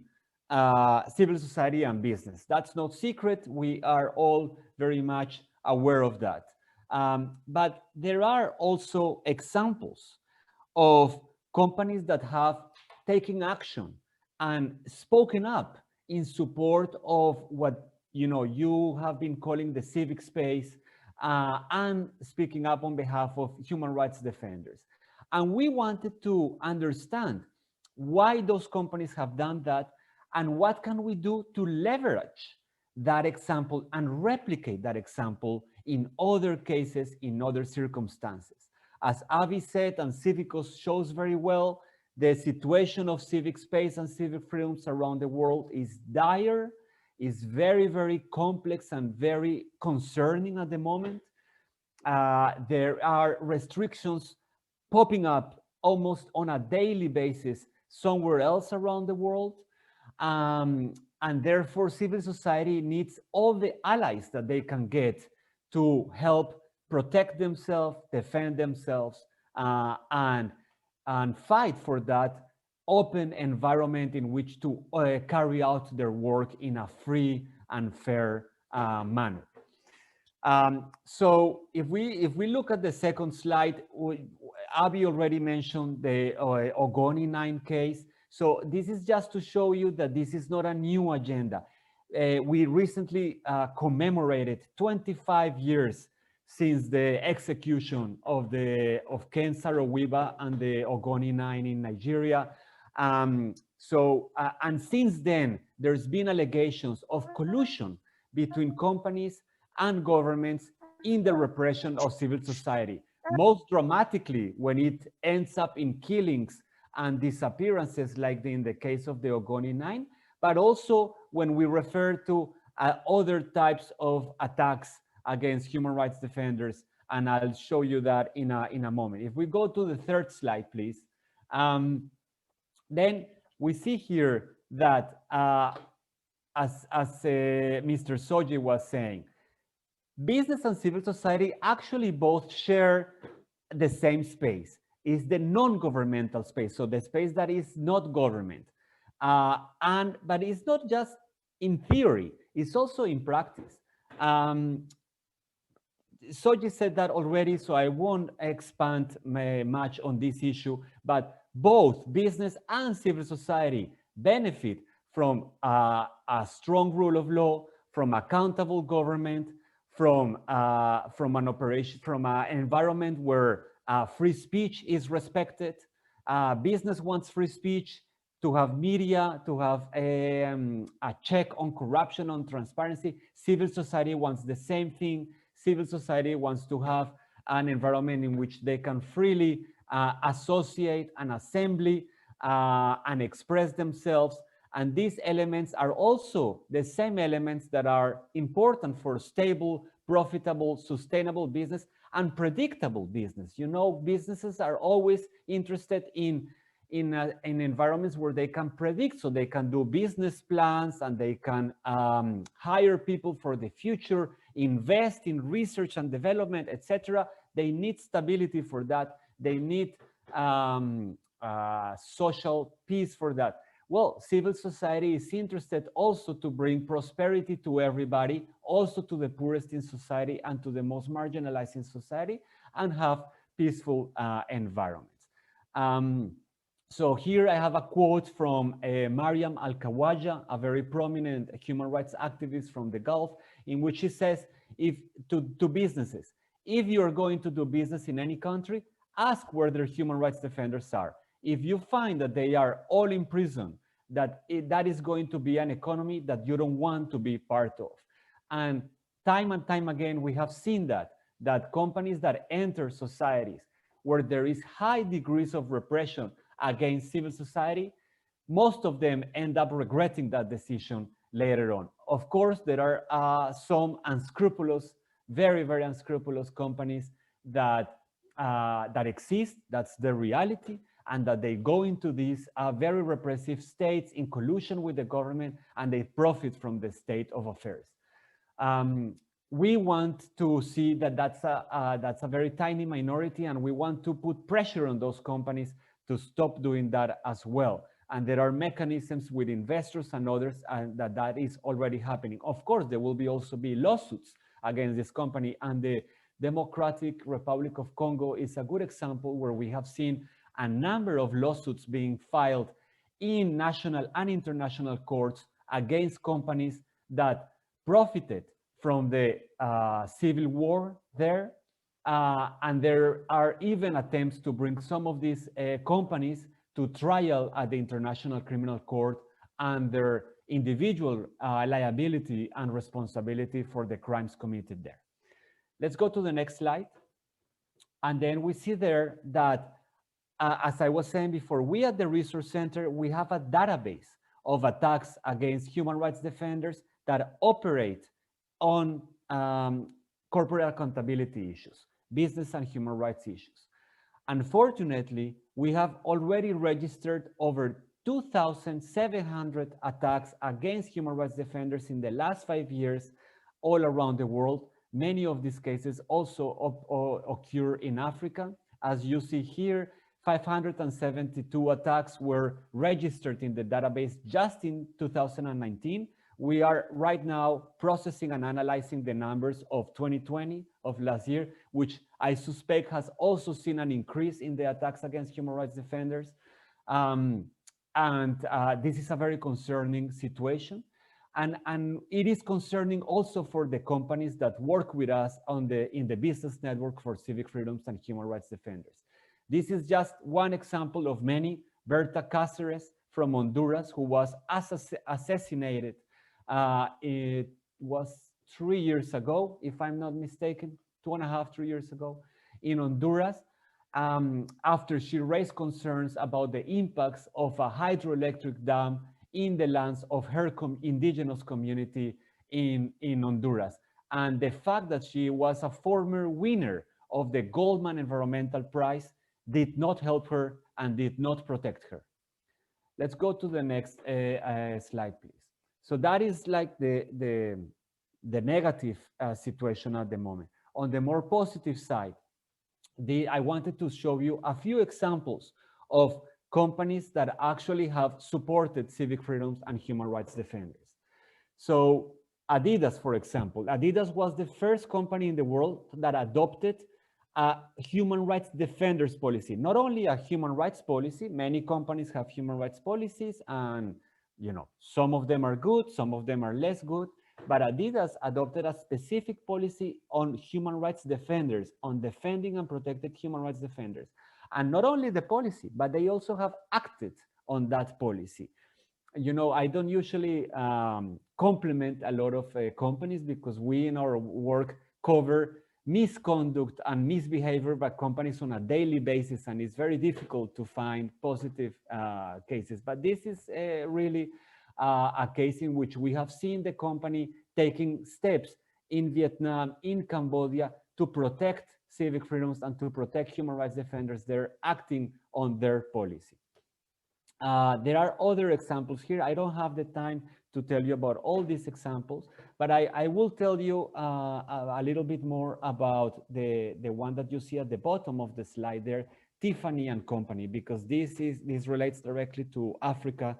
civil society and business. That's not secret. We are all very much aware of that. But there are also examples of companies that have taken action and spoken up in support of what you have been calling the civic space, and speaking up on behalf of human rights defenders. And we wanted to understand why those companies have done that, and what can we do to leverage that example and replicate that example in other cases, in other circumstances. As Avi said, and Civicus shows very well, the situation of civic space and civic freedoms around the world is dire, is very, very complex and very concerning at the moment. There are restrictions popping up almost on a daily basis somewhere else around the world. And therefore, civil society needs all the allies that they can get to help protect themselves, defend themselves, and fight for that open environment in which to carry out their work in a free and fair manner. So if we look at the second slide, Abby already mentioned the Ogoni 9 case. So this is just to show you that this is not a new agenda. We recently commemorated 25 years since the execution of Ken Saro-Wiwa and the Ogoni 9 in Nigeria. And since then, there's been allegations of collusion between companies and governments in the repression of civil society, most dramatically when it ends up in killings and disappearances like in the case of the Ogoni 9, but also when we refer to other types of attacks against human rights defenders, and I'll show you that in a moment. If we go to the third slide, please. Then we see here that, as Mr. Soji was saying, business and civil society actually both share the same space. It's the non-governmental space, so the space that is not government. But it's not just in theory, it's also in practice. Soji said that already, so I won't expand much on this issue, but both business and civil society benefit from a strong rule of law, from accountable government, from an environment where free speech is respected. Business wants free speech, to have media, to have a check on corruption, on transparency. Civil society wants the same thing. Civil society wants to have an environment in which they can freely associate and assembly and express themselves. And these elements are also the same elements that are important for stable, profitable, sustainable business and predictable business. You know, businesses are always interested in environments where they can predict, so they can do business plans and they can hire people for the future, invest in research and development, etc. They need stability for that. They need social peace for that. Well, civil society is interested also to bring prosperity to everybody, also to the poorest in society and to the most marginalized in society, and have peaceful environments. So here I have a quote from Mariam Al-Kawaja, a very prominent human rights activist from the Gulf, in which she says, to businesses, if you're going to do business in any country, ask where their human rights defenders are. If you find that they are all in prison, that is going to be an economy that you don't want to be part of. And time again, we have seen that companies that enter societies where there is high degrees of repression against civil society, most of them end up regretting that decision later on. Of course, there are some unscrupulous, very, very unscrupulous companies that exist, that's the reality, and that they go into these very repressive states in collusion with the government, and they profit from the state of affairs. We want to see that that's a very tiny minority, and we want to put pressure on those companies to stop doing that as well. And there are mechanisms with investors and others, and that is already happening. Of course, there will also be lawsuits against this company, and the Democratic Republic of Congo is a good example where we have seen a number of lawsuits being filed in national and international courts against companies that profited from the civil war there. And there are even attempts to bring some of these companies to trial at the International Criminal Court and their individual liability and responsibility for the crimes committed there. Let's go to the next slide. And then we see there that, as I was saying before, we at the Resource Center, we have a database of attacks against human rights defenders that operate on corporate accountability issues, business and human rights issues. Unfortunately, we have already registered over 2,700 attacks against human rights defenders in the last 5 years all around the world. Many of these cases also occur in Africa. As you see here, 572 attacks were registered in the database just in 2019. We are right now processing and analyzing the numbers of 2020, of last year, which I suspect has also seen an increase in the attacks against human rights defenders. This is a very concerning situation. And it is concerning also for the companies that work with us in the business network for civic freedoms and human rights defenders. This is just one example of many. Berta Cáceres from Honduras, who was assassinated, it was 3 years ago, if I'm not mistaken, 2.5, 3 years ago in Honduras, after she raised concerns about the impacts of a hydroelectric dam in the lands of her indigenous community in Honduras. And the fact that she was a former winner of the Goldman Environmental Prize did not help her and did not protect her. Let's go to the next slide, please. So that is like the negative situation at the moment. On the more positive side, I wanted to show you a few examples of companies that actually have supported civic freedoms and human rights defenders. So Adidas, for example, Adidas was the first company in the world that adopted a human rights defenders policy. Not only a human rights policy, many companies have human rights policies, and some of them are good, some of them are less good, but Adidas adopted a specific policy on human rights defenders, on defending and protected human rights defenders. And not only the policy, but they also have acted on that policy. I don't usually compliment a lot of companies because we in our work cover misconduct and misbehavior by companies on a daily basis, and it's very difficult to find positive cases. But this is really a case in which we have seen the company taking steps in Vietnam, in Cambodia, to protect civic freedoms and to protect human rights defenders. They're acting on their policy. There are other examples here. I don't have the time to tell you about all these examples, but I will tell you a little bit more about the one that you see at the bottom of the slide there, Tiffany and Company, because this relates directly to Africa,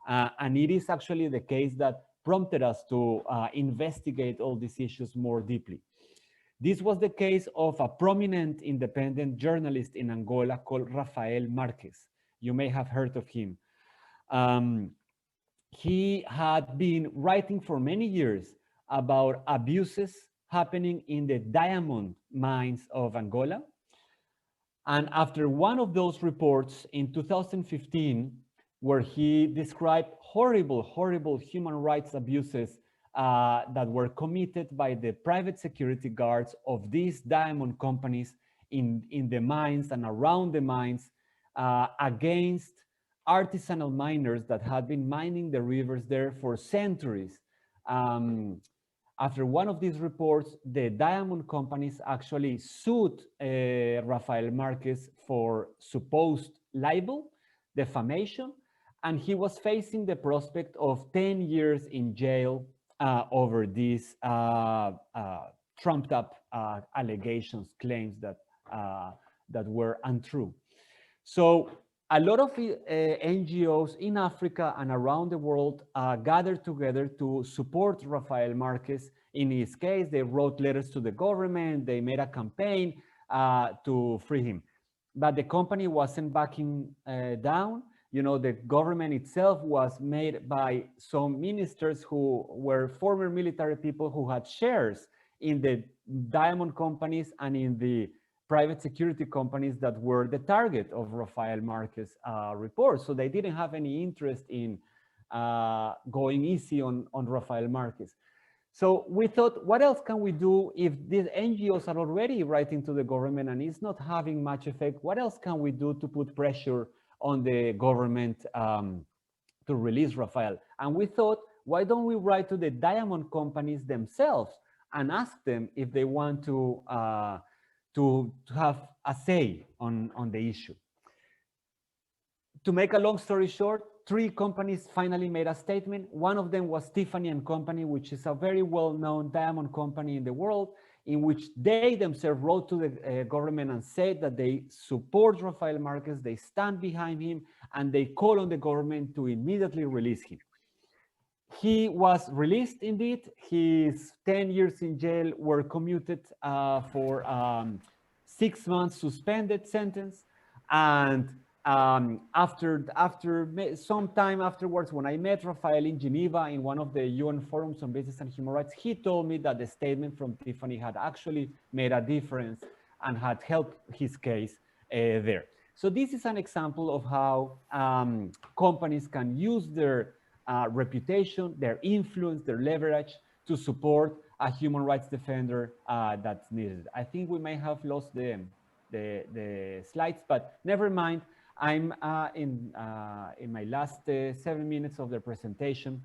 and it is actually the case that prompted us to investigate all these issues more deeply. This was the case of a prominent independent journalist in Angola called Rafael Marquez. You may have heard of him. He had been writing for many years about abuses happening in the diamond mines of Angola. And after one of those reports in 2015, where he described horrible, horrible human rights abuses that were committed by the private security guards of these diamond companies in the mines and around the mines against artisanal miners that had been mining the rivers there for centuries. After one of these reports, the diamond companies actually sued Rafael Marquez for supposed libel, defamation, and he was facing the prospect of 10 years in jail over these trumped up allegations, claims that were untrue. So a lot of NGOs in Africa and around the world gathered together to support Rafael Marquez. In his case, they wrote letters to the government, they made a campaign to free him. But the company wasn't backing down. The government itself was made by some ministers who were former military people who had shares in the diamond companies and in the private security companies that were the target of Rafael Marquez's report. So they didn't have any interest in going easy on Rafael Marquez. So we thought, what else can we do if these NGOs are already writing to the government and it's not having much effect? What else can we do to put pressure on the government to release Rafael? And we thought, why don't we write to the diamond companies themselves and ask them if they want to have a say on the issue. To make a long story short, three companies finally made a statement. One of them was Tiffany & Company, which is a very well-known diamond company in the world, in which they themselves wrote to the government and said that they support Rafael Marquez, they stand behind him, and they call on the government to immediately release him. He was released indeed. His 10 years in jail were commuted for 6 months suspended sentence. And some time afterwards, when I met Rafael in Geneva in one of the UN forums on business and human rights, he told me that the statement from Tiffany had actually made a difference and had helped his case there. So this is an example of how companies can use their reputation, their influence, their leverage to support a human rights defender that's needed. I think we may have lost the slides, but never mind. I'm in my last 7 minutes of the presentation.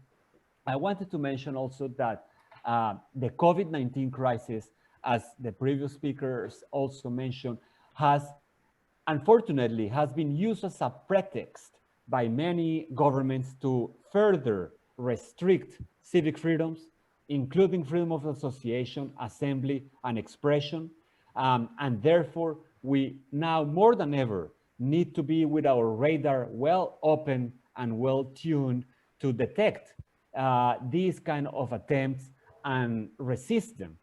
I wanted to mention also that the COVID-19 crisis, as the previous speakers also mentioned, unfortunately has been used as a pretext by many governments to further restrict civic freedoms, including freedom of association, assembly, and expression. And therefore, we now more than ever need to be with our radar well open and well tuned to detect these kind of attempts and resist them,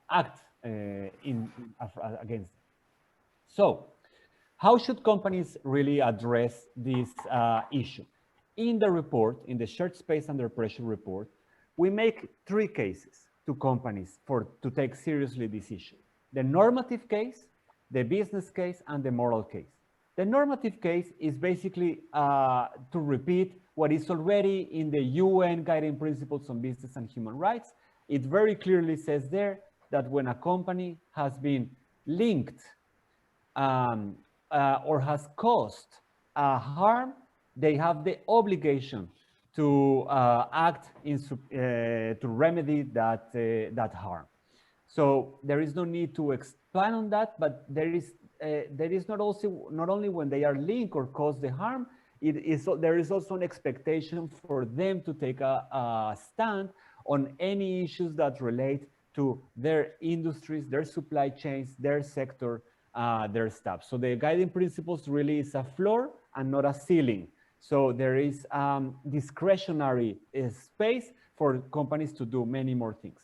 act against them. So, how should companies really address this issue? In the report, in the Shared Space Under Pressure report, we make 3 cases to companies to take seriously this issue: the normative case, the business case, and the moral case. The normative case is basically to repeat what is already in the UN Guiding Principles on Business and Human Rights. It very clearly says there that when a company has been linked or has caused harm, they have the obligation to act to remedy that harm. So there is no need to expand on that, but there is not only when they are linked or cause the harm, there is also an expectation for them to take a stand on any issues that relate to their industries, their supply chains, their sector, their staff. So the guiding principles really is a floor and not a ceiling. So there is discretionary space for companies to do many more things.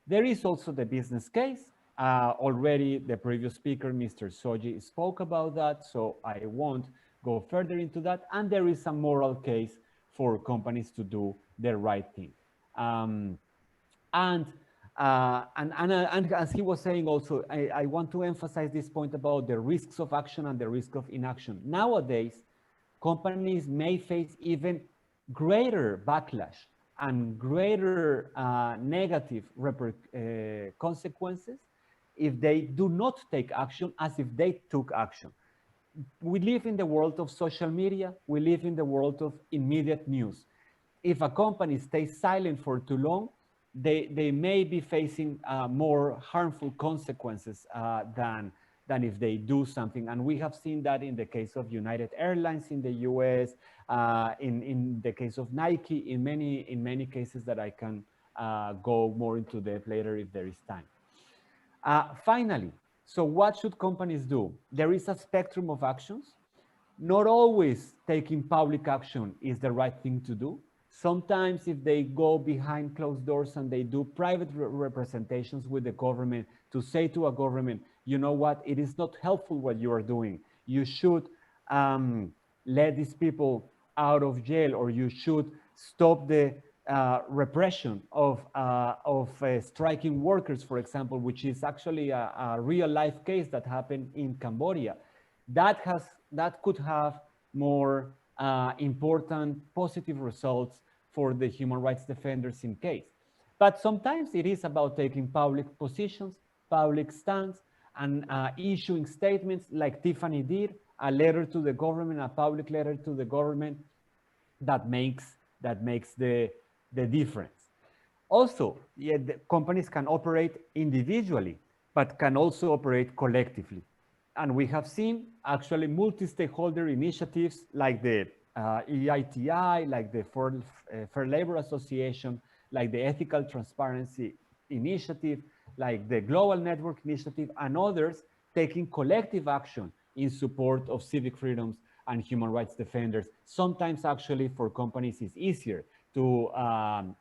There is also the business case. Already the previous speaker, Mr. Soji, spoke about that, so I won't go further into that. And there is a moral case for companies to do the right thing. And as he was saying also, I want to emphasize this point about the risks of action and the risk of inaction. Nowadays, companies may face even greater backlash and greater negative consequences if they do not take action as if they took action. We live in the world of social media. We live in the world of immediate news. If a company stays silent for too long, they may be facing more harmful consequences than if they do something. And we have seen that in the case of United Airlines in the US, in the case of Nike, in many cases that I can go more into depth later if there is time. Finally, so what should companies do? There is a spectrum of actions. Not always taking public action is the right thing to do. Sometimes if they go behind closed doors and they do private representations with the government to say to a government, you know what, it is not helpful what you are doing. You should let these people out of jail, or you should stop the repression of striking workers, for example, which is actually a real life case that happened in Cambodia. That could have more important positive results for the human rights defenders in case. But sometimes it is about taking public positions, public stands, and issuing statements like Tiffany did, a letter to the government, a public letter to the government that makes the difference. Also, the companies can operate individually, but can also operate collectively. And we have seen actually multi-stakeholder initiatives like the EITI, like the Fair Labor Association, like the Ethical Transparency Initiative, like the Global Network Initiative, and others taking collective action in support of civic freedoms and human rights defenders. Sometimes actually for companies it's easier to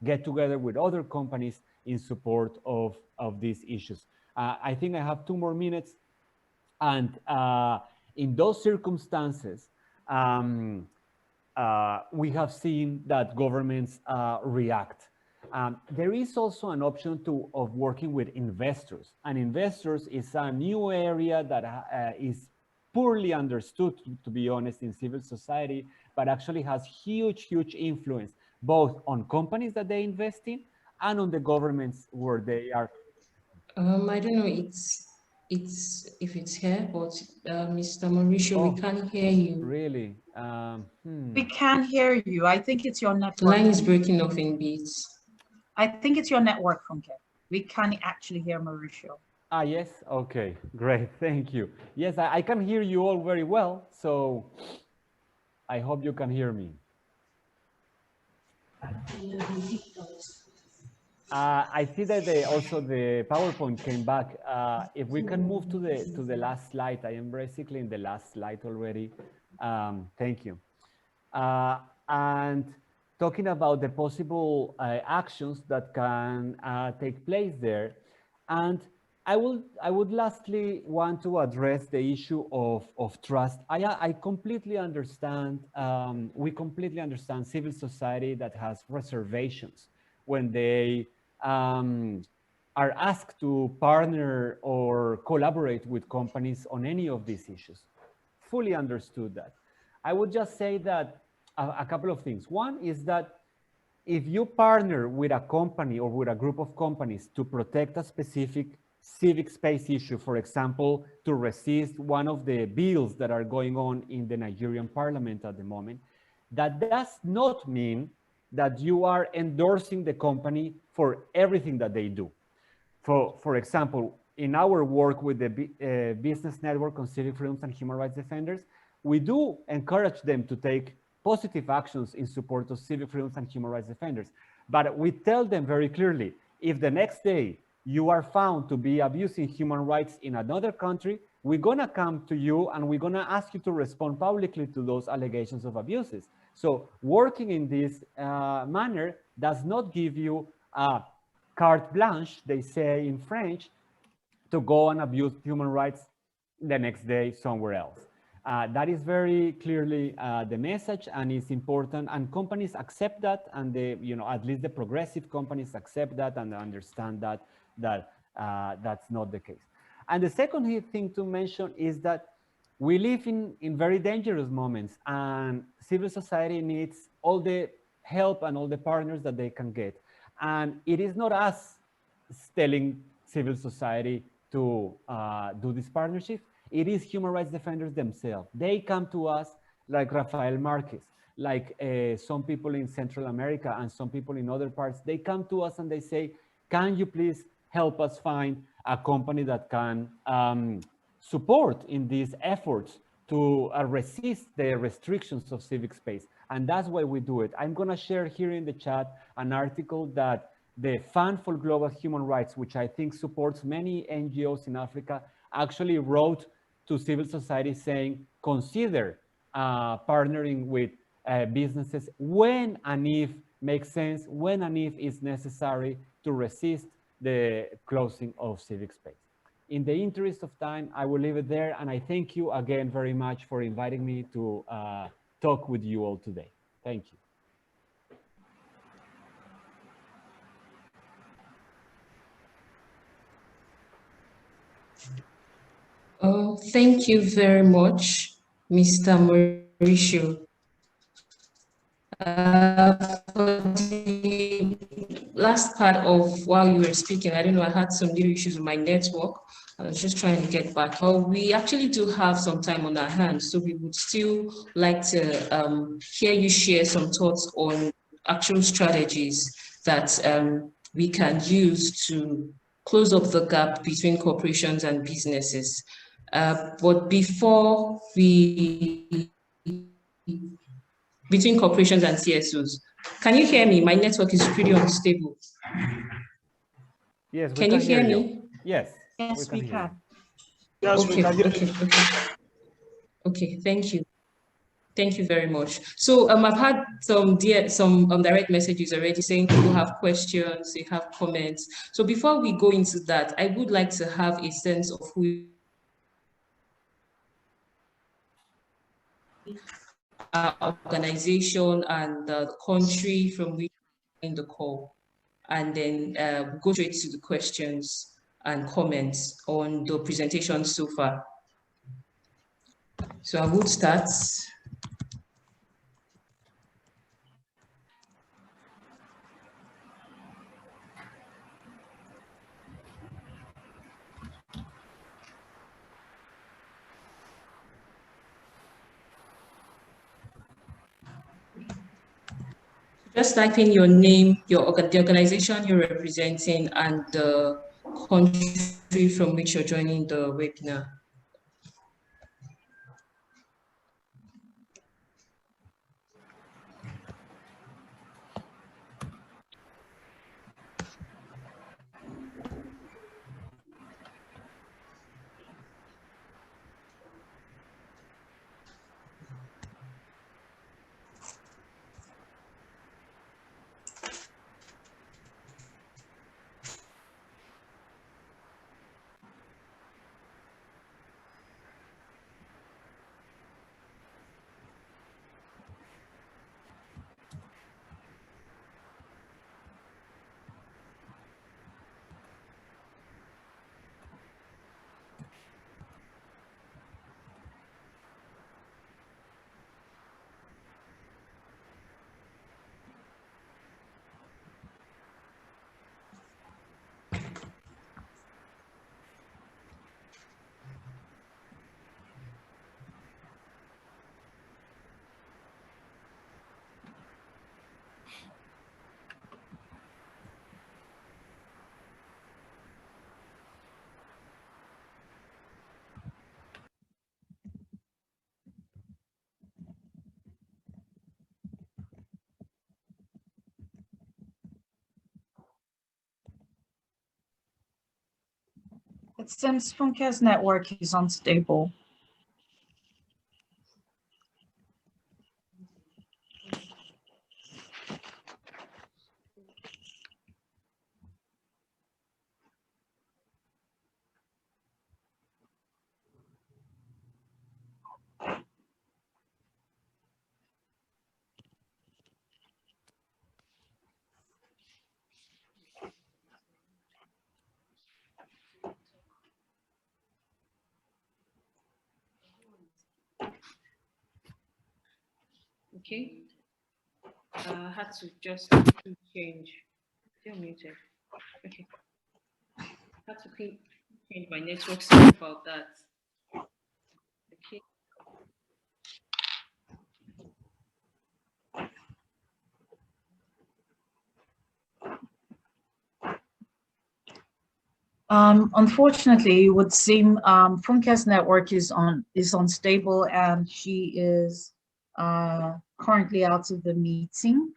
get together with other companies in support of these issues. I think I have 2 more minutes. And in those circumstances, we have seen that governments react. There is also an option of working with investors. And investors is a new area that is poorly understood, to be honest, in civil society, but actually has huge, huge influence, both on companies that they invest in and on the governments where they are. I don't know if it's here, but Mr. Mauricio, we can't hear you. Really? We can't hear you. I think it's your network. The line is breaking off in beats. I think it's your network, Funke. We can't actually hear Mauricio. Ah, yes. Okay, great. Thank you. Yes, I can hear you all very well. So I hope you can hear me. I see that also the PowerPoint came back. If we can move to the last slide. I am basically in the last slide already. Thank you. And talking about the possible actions that can take place there. And I would lastly want to address the issue of trust. I completely understand, we completely understand civil society that has reservations when they are asked to partner or collaborate with companies on any of these issues. Fully understood that. I would just say that a couple of things. One is that if you partner with a company or with a group of companies to protect a specific civic space issue, for example, to resist one of the bills that are going on in the Nigerian parliament at the moment, that does not mean that you are endorsing the company for everything that they do. For example, in our work with the Business Network on Civic Freedoms and Human Rights Defenders, we do encourage them to take positive actions in support of civic freedoms and human rights defenders. But we tell them very clearly, if the next day you are found to be abusing human rights in another country, we're gonna come to you and we're gonna ask you to respond publicly to those allegations of abuses. So working in this manner does not give you a carte blanche, they say in French, to go and abuse human rights the next day somewhere else. That is very clearly the message, and it's important, and companies accept that, and at least the progressive companies accept that and understand that that's not the case. And the second thing to mention is that we live in very dangerous moments, and civil society needs all the help and all the partners that they can get. And it is not us telling civil society to do this partnership. It is human rights defenders themselves. They come to us like Rafael Marquez, like some people in Central America and some people in other parts. They come to us and they say, can you please help us find a company that can support in these efforts to resist the restrictions of civic space? And that's why we do it. I'm gonna share here in the chat an article that the Fund for Global Human Rights, which I think supports many NGOs in Africa, actually wrote to civil society saying, consider partnering with businesses when and if makes sense, when and if it's necessary to resist the closing of civic space. In the interest of time, I will leave it there, and I thank you again very much for inviting me to talk with you all today. Thank you. Thank you very much, Mr. Mauricio. For the last part of while you were speaking, I don't know, I had some little issues with my network. I was just trying to get back. We actually do have some time on our hands, so we would still like to hear you share some thoughts on actual strategies that we can use to close up the gap between corporations and businesses. But before between corporations and CSOs, can you hear me? My network is pretty unstable. Yes, can you hear me? Yes. Yes, we can. Yes, Okay, we can hear okay, you. okay, thank you. Thank you very much. So I've had some direct messages already saying people have questions, they have comments. So before we go into that, I would like to have a sense of who our organization and the country from which we're in the call, and then go straight to the questions and comments on the presentation so far. So I would start. Just type in your name, the organization you're representing, and the country from which you're joining the webinar. It seems Funke's network is unstable. Okay. I had to just change. Still muted. Okay. I had to change my network. Sorry about that. Okay. Unfortunately, it would seem Funke's network is unstable, and she is currently out of the meeting,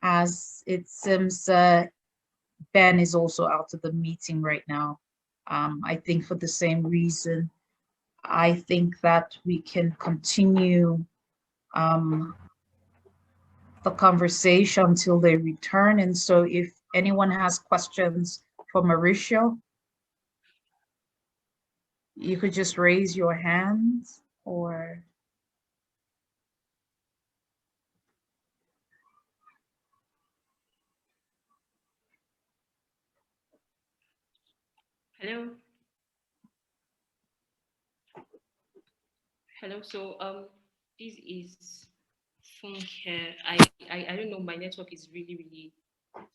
as it seems Ben is also out of the meeting right now. I think for the same reason. I think that we can continue the conversation until they return. And so if anyone has questions for Mauricio, you could just raise your hands or. Hello. Hello. So this is Funke. I don't know. My network is really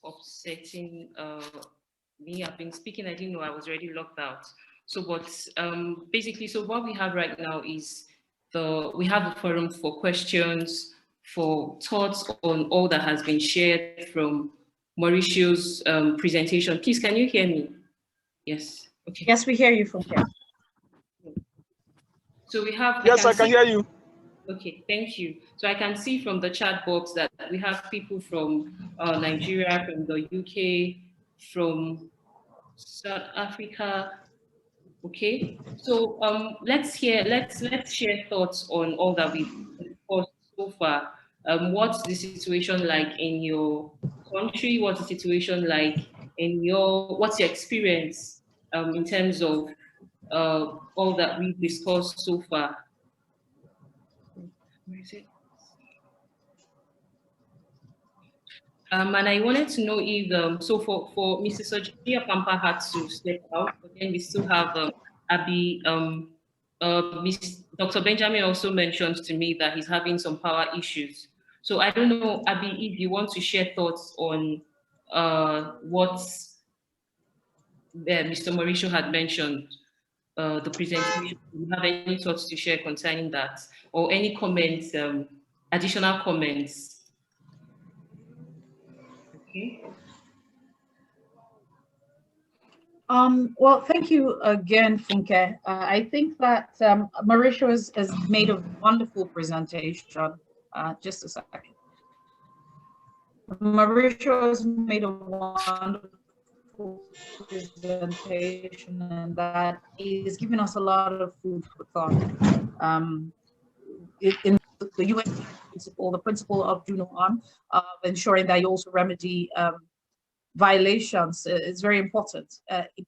upsetting me. I've been speaking. I didn't know I was already locked out. So, but basically, so what we have right now is we have a forum for questions, for thoughts on all that has been shared from Mauricio's presentation. Please, can you hear me? Yes. Okay. Yes, we hear you, Funke. So we have. Yes, I can hear you. Okay, thank you. So I can see from the chat box that we have people from Nigeria, from the UK, from South Africa. Okay, so let's share thoughts on all that we've discussed so far. What's the situation like in your country? What's the situation like what's your experience in terms of all that we've discussed so far? Where is it? And I wanted to know if, so for Mrs. Ojia Pampa had to step out, but then we still have Abby. Dr. Benjamin also mentioned to me that he's having some power issues. So I don't know, Abby, if you want to share thoughts on what Mr. Mauricio had mentioned, the presentation. Do you have any thoughts to share concerning that, or any comments, additional comments? Okay. Well, thank you again, Funke. I think that Mauricio has made a wonderful presentation. Just a second. Mauricio has made a wonderful presentation, and that is giving us a lot of food for thought. In the UN principle, the principle of do no harm, ensuring that you also remedy violations is very important.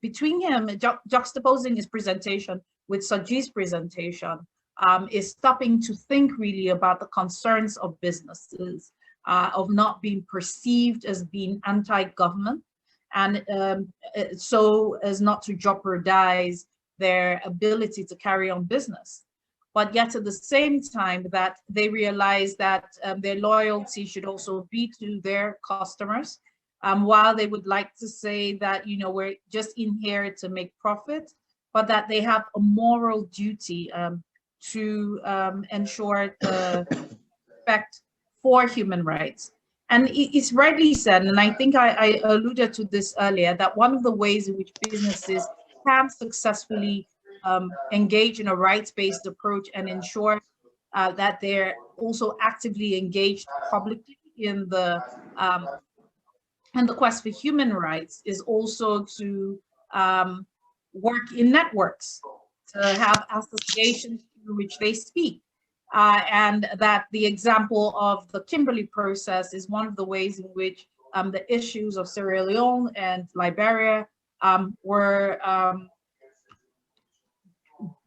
Between him, juxtaposing his presentation with Saji's presentation is stopping to think really about the concerns of businesses, of not being perceived as being anti-government, and so as not to jeopardize their ability to carry on business. But yet at the same time that they realize that their loyalty should also be to their customers, while they would like to say that, you know, we're just in here to make profit, but that they have a moral duty to ensure the respect for human rights. And it's rightly said, and I think I alluded to this earlier, that one of the ways in which businesses can successfully engage in a rights-based approach and ensure that they're also actively engaged publicly in the quest for human rights is also to work in networks, to have associations through which they speak. And that the example of the Kimberley process is one of the ways in which the issues of Sierra Leone and Liberia were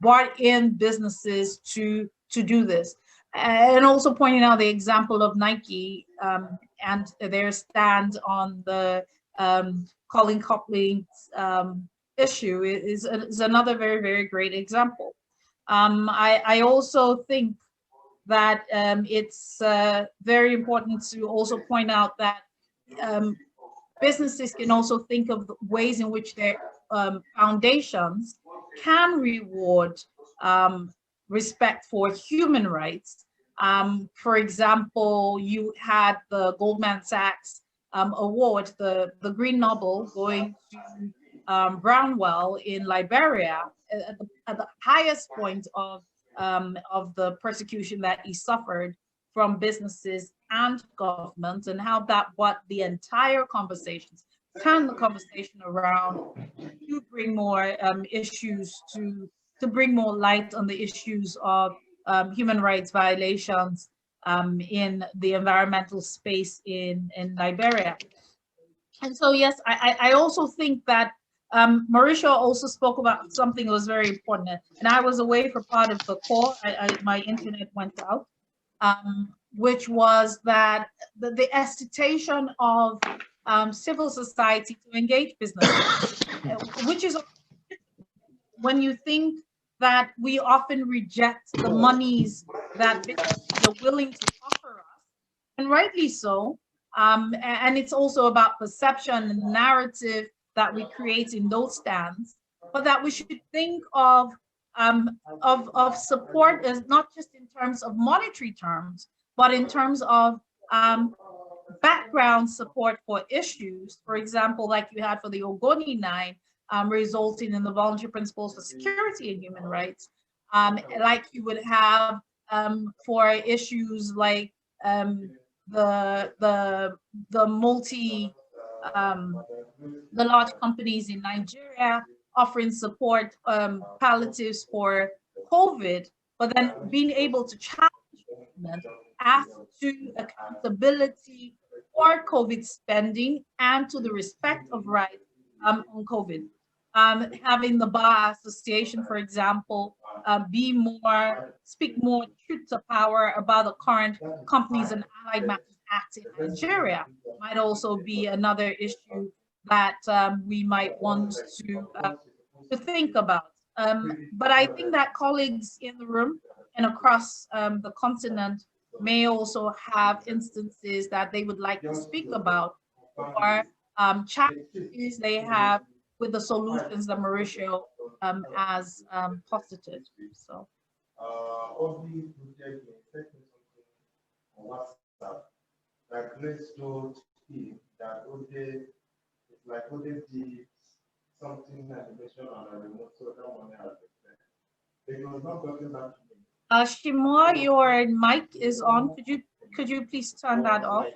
brought in businesses to do this. And also pointing out the example of Nike and their stand on the Colin Coupling's issue is another very, very great example. I also think that it's very important to also point out that businesses can also think of the ways in which their foundations can reward respect for human rights. For example, you had the Goldman Sachs award, the Green Nobel, going to Brownwell in Liberia at the highest point of the persecution that he suffered from businesses and government, and how that brought the entire conversations, turned the conversation around to bring more issues, to bring more light on the issues of human rights violations in the environmental space in Liberia. And so, yes, I also think that Mauricio also spoke about something that was very important, and I was away for part of the call. My internet went out, which was that the hesitation of civil society to engage business, which is when you think that we often reject the monies that businesses are willing to offer us, and rightly so. And it's also about perception and narrative that we create in those stands, but that we should think of support as not just in terms of monetary terms, but in terms of background support for issues. For example, like you had for the Ogoni 9, resulting in the voluntary principles for security and human rights, like you would have for issues like the large companies in Nigeria offering support palliatives for COVID, but then being able to challenge government as to accountability for COVID spending and to the respect of rights on COVID. Having the Bar Association, for example, speak more truth to power about the current Companies and Allied Matters Act in Nigeria might also be another issue that we might want to think about. But I think that colleagues in the room and across the continent may also have instances that they would like to speak about, or challenges they have with the solutions that Mauricio has posited. So. Like let's do that it's like the something animation on a remote, so that one has it was not gotten back to me. Shimwa, your mic is on. Could you please turn that off?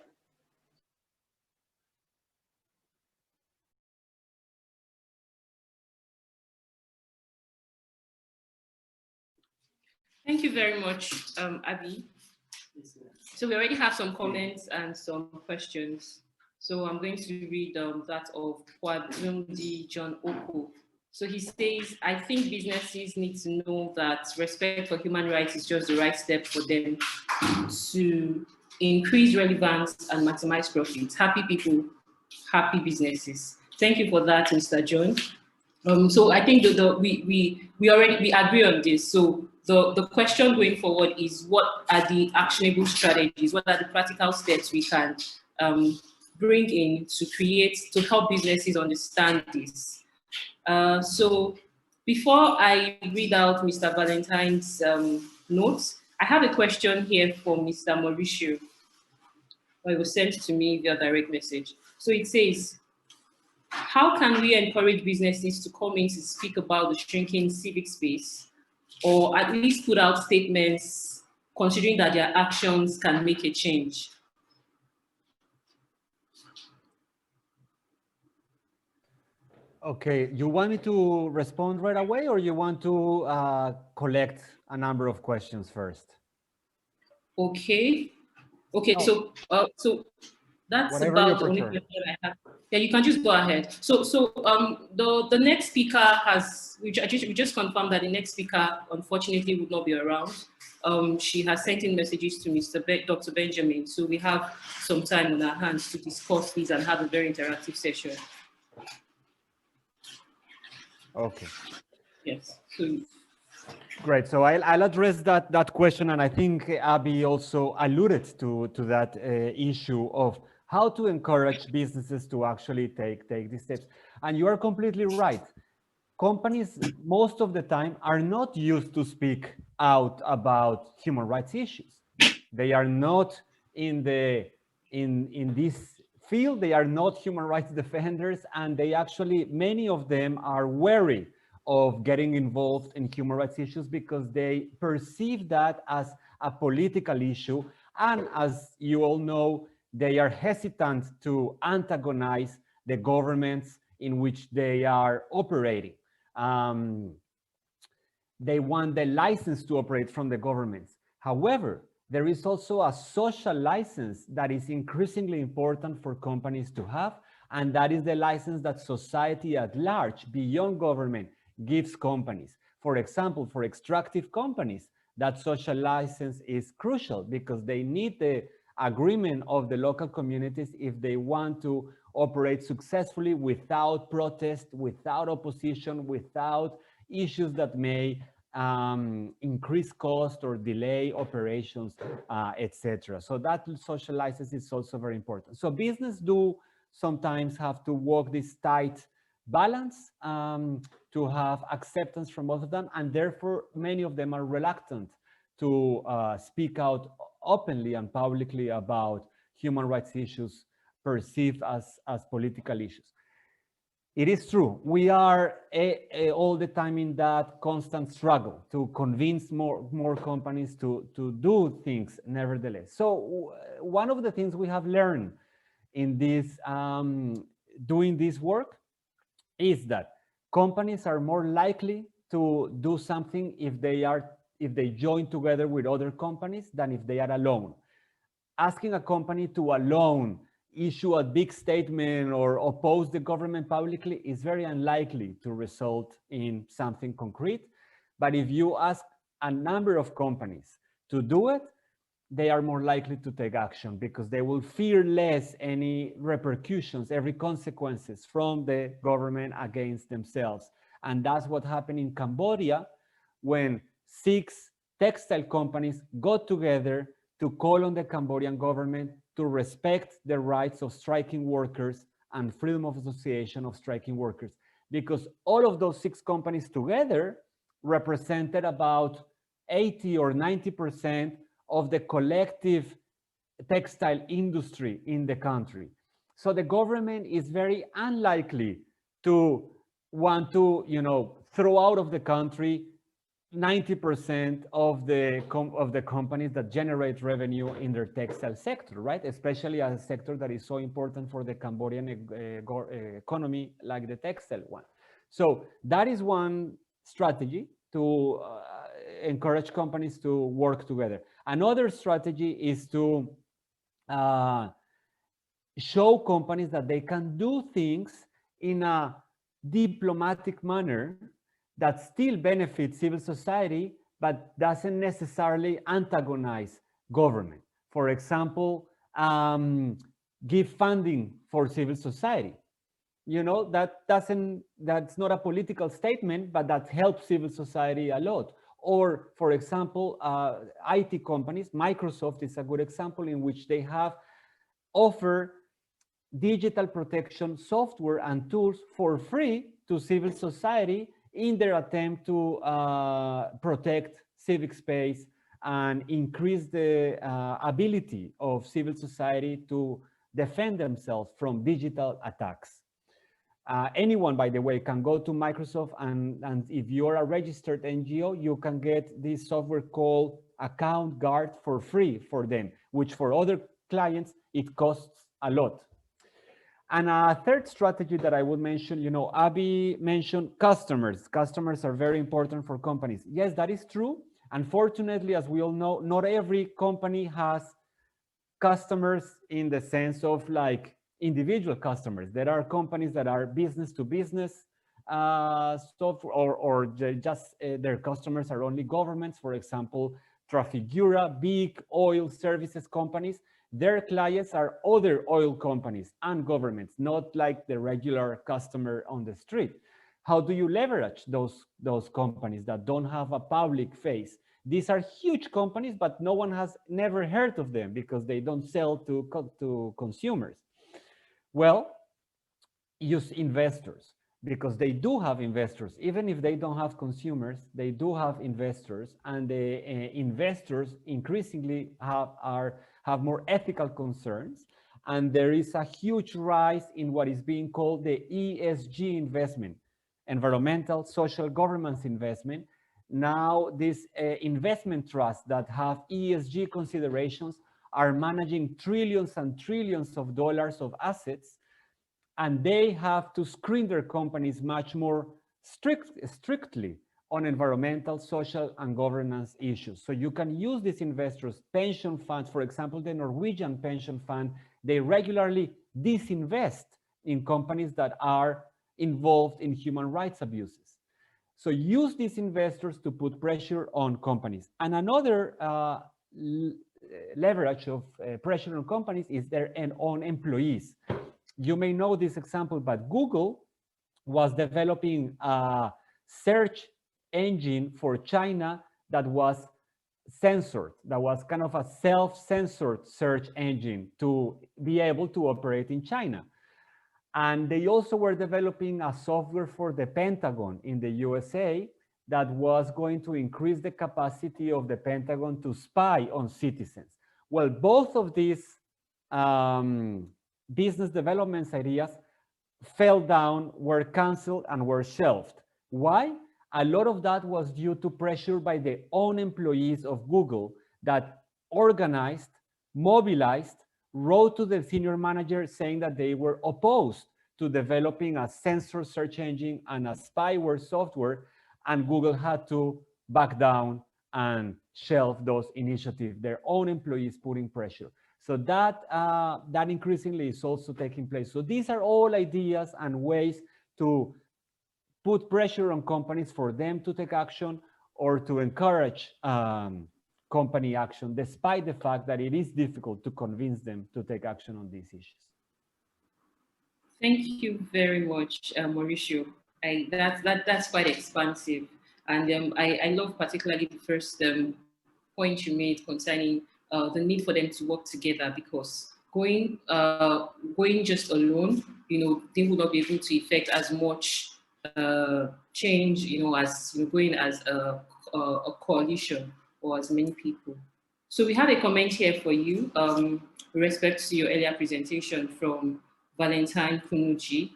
Thank you very much, Abby. So we already have some comments and some questions. So I'm going to read that of Kwadumdi John Oko. So he says, I think businesses need to know that respect for human rights is just the right step for them to increase relevance and maximize profits. Happy people, happy businesses. Thank you for that, Mr. John. So I think we already agree on this. So the question going forward is, what are the actionable strategies? What are the practical steps we can bring in to help businesses understand this? So before I read out Mr. Valentine's notes, I have a question here for Mr. Mauricio. It was sent to me via direct message. So it says, how can we encourage businesses to come in to speak about the shrinking civic space, or at least put out statements considering that their actions can make a change? Okay, you want me to respond right away, or you want to collect a number of questions first? Okay. So that's whatever about the only question I have. Yeah, you can just go ahead. So the next speaker we just confirmed that the next speaker unfortunately would not be around. She has sent in messages to Dr. Benjamin, so we have some time on our hands to discuss these and have a very interactive session. Okay. Yes. So, great. So I'll address that question, and I think Abby also alluded to that issue of how to encourage businesses to actually take these steps. And you are completely right. Companies most of the time are not used to speak out about human rights issues. They are not in this field. They are not human rights defenders, and many of them are wary of getting involved in human rights issues because they perceive that as a political issue. And as you all know, they are hesitant to antagonize the governments in which they are operating. They want the license to operate from the governments. However, there is also a social license that is increasingly important for companies to have, and that is the license that society at large, beyond government, gives companies. For example, for extractive companies, that social license is crucial because they need the agreement of the local communities if they want to operate successfully without protest, without opposition, without issues that may increase cost or delay operations, etc. So that social license is also very important. So business do sometimes have to walk this tight balance to have acceptance from both of them, and therefore many of them are reluctant to speak out openly and publicly about human rights issues perceived as political issues. It is true. We are all the time in that constant struggle to convince more companies to do things nevertheless. So one of the things we have learned in this doing this work is that companies are more likely to do something if they join together with other companies than if they are alone. Asking a company to alone issue a big statement or oppose the government publicly is very unlikely to result in something concrete. But if you ask a number of companies to do it, they are more likely to take action because they will fear less any repercussions, every consequences from the government against themselves. And that's what happened in Cambodia when 6 textile companies got together to call on the Cambodian government to respect the rights of striking workers and freedom of association of striking workers, because all of those 6 companies together represented about 80 or 90% of the collective textile industry in the country. So the government is very unlikely to want to, throw out of the country 90% of the companies that generate revenue in their textile sector, right? Especially a sector that is so important for the Cambodian economy, like the textile one. So that is one strategy to encourage companies to work together. Another strategy is to show companies that they can do things in a diplomatic manner that still benefits civil society, but doesn't necessarily antagonize government. For example, give funding for civil society. That's not a political statement, but that helps civil society a lot. Or, for example, IT companies, Microsoft is a good example in which they have offered digital protection software and tools for free to civil society in their attempt to protect civic space and increase the ability of civil society to defend themselves from digital attacks. Anyone, by the way, can go to Microsoft and if you're a registered NGO, you can get this software called Account Guard for free for them, which for other clients, it costs a lot. And a third strategy that I would mention, Abby mentioned customers. Customers are very important for companies. Yes, that is true. Unfortunately, as we all know, not every company has customers in the sense of like individual customers. There are companies that are business to business software, or just their customers are only governments. For example, Trafigura, big oil services companies. Their clients are other oil companies and governments, not like the regular customer on the street. How do you leverage those companies that don't have a public face? These are huge companies, but no one has never heard of them because they don't sell to consumers. Well, use investors, because they do have investors. Even if they don't have consumers, they do have investors, and the investors increasingly have more ethical concerns. And there is a huge rise in what is being called the ESG investment, environmental, social governance investment. Now, these investment trusts that have ESG considerations are managing trillions and trillions of dollars of assets, and they have to screen their companies much more strictly on environmental, social, and governance issues. So you can use these investors, pension funds, for example, the Norwegian pension fund, they regularly disinvest in companies that are involved in human rights abuses. So use these investors to put pressure on companies. And another leverage of pressure on companies is their own employees. You may know this example, but Google was developing a search engine for China that was censored, that was kind of a self-censored search engine to be able to operate in China. And they also were developing a software for the Pentagon in the USA that was going to increase the capacity of the Pentagon to spy on citizens. Well, both of these business development ideas fell down, were canceled, and were shelved. Why? A lot of that was due to pressure by the own employees of Google that organized, mobilized, wrote to the senior manager saying that they were opposed to developing a sensor search engine and a spyware software, and Google had to back down and shelve those initiatives, their own employees putting pressure. So that increasingly is also taking place. So these are all ideas and ways to put pressure on companies for them to take action or to encourage company action, despite the fact that it is difficult to convince them to take action on these issues. Thank you very much, Mauricio. That's quite expansive. And I love particularly the first point you made concerning the need for them to work together, because going just alone, they will not be able to effect as much change, as going as a coalition or as many people. So we have a comment here for you with respect to your earlier presentation from Valentine Kunuji.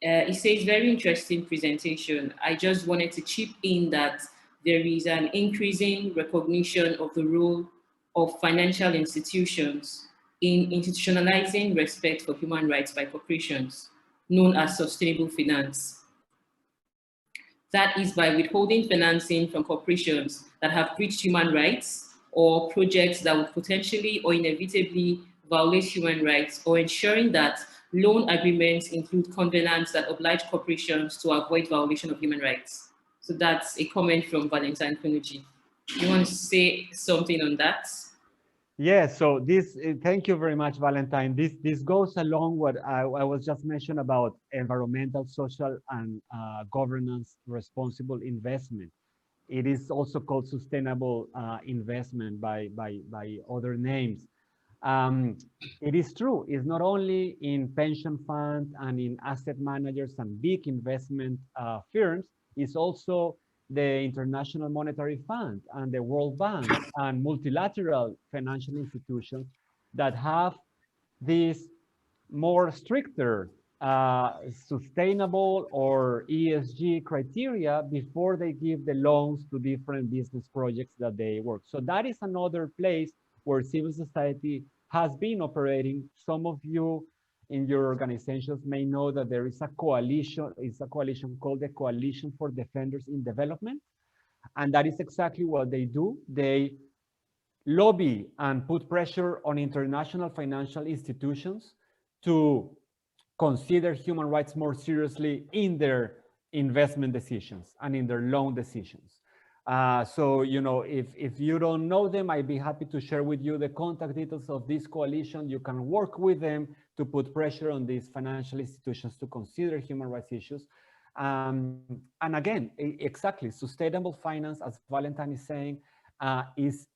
It says, very interesting presentation. I just wanted to chip in that there is an increasing recognition of the role of financial institutions in institutionalizing respect for human rights by corporations, known as sustainable finance. That is by withholding financing from corporations that have breached human rights or projects that would potentially or inevitably violate human rights, or ensuring that loan agreements include covenants that oblige corporations to avoid violation of human rights. So that's a comment from Valentine Kunuji. You want to say something on that? Yeah, so this, thank you very much, Valentine. This goes along what I was just mentioned about environmental, social, and governance responsible investment. It is also called sustainable investment by other names. It is true, it's not only in pension funds and in asset managers and big investment firms, it's also the International Monetary Fund and the World Bank and multilateral financial institutions that have these more stricter sustainable or ESG criteria before they give the loans to different business projects that they work. So that is another place where civil society has been operating. Some of you in your organizations may know that there is a coalition, called the Coalition for Defenders in Development. And that is exactly what they do. They lobby and put pressure on international financial institutions to consider human rights more seriously in their investment decisions and in their loan decisions. So, if you don't know them, I'd be happy to share with you the contact details of this coalition. You can work with them to put pressure on these financial institutions to consider human rights issues. And again, exactly, sustainable finance, as Valentine is saying, is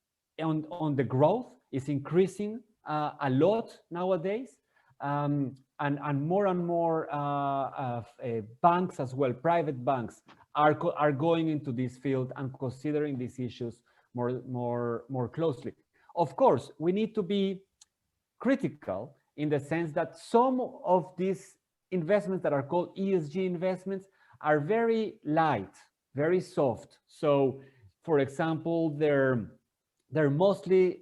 on the growth, is increasing a lot nowadays. And more banks as well, private banks, are going into this field and considering these issues more closely. Of course, we need to be critical in the sense that some of these investments that are called ESG investments are very light, very soft. So, for example, they're mostly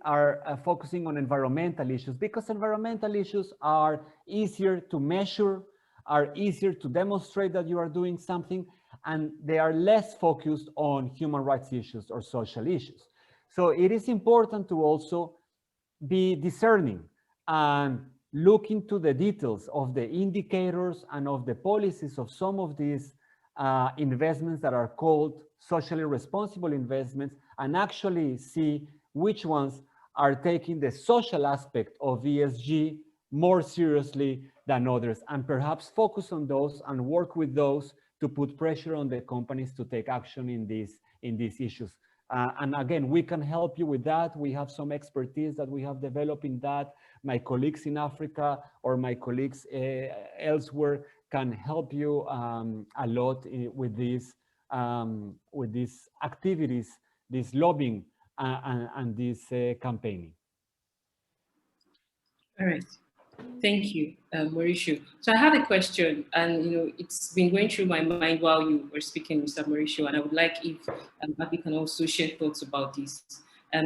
focusing on environmental issues, because environmental issues are easier to measure, are easier to demonstrate that you are doing something, and they are less focused on human rights issues or social issues. So it is important to also be discerning and look into the details of the indicators and of the policies of some of these investments that are called socially responsible investments, and actually see which ones are taking the social aspect of ESG more seriously than others, and perhaps focus on those and work with those to put pressure on the companies to take action in these issues. And again, we can help you with that. We have some expertise that we have developed in that. My colleagues in Africa or my colleagues elsewhere can help you a lot with these activities, this lobbying and this campaigning. All right. Thank you, Mauricio. So I have a question, and it's been going through my mind while you were speaking, Mr. Mauricio, and I would like if Abby can also share thoughts about this.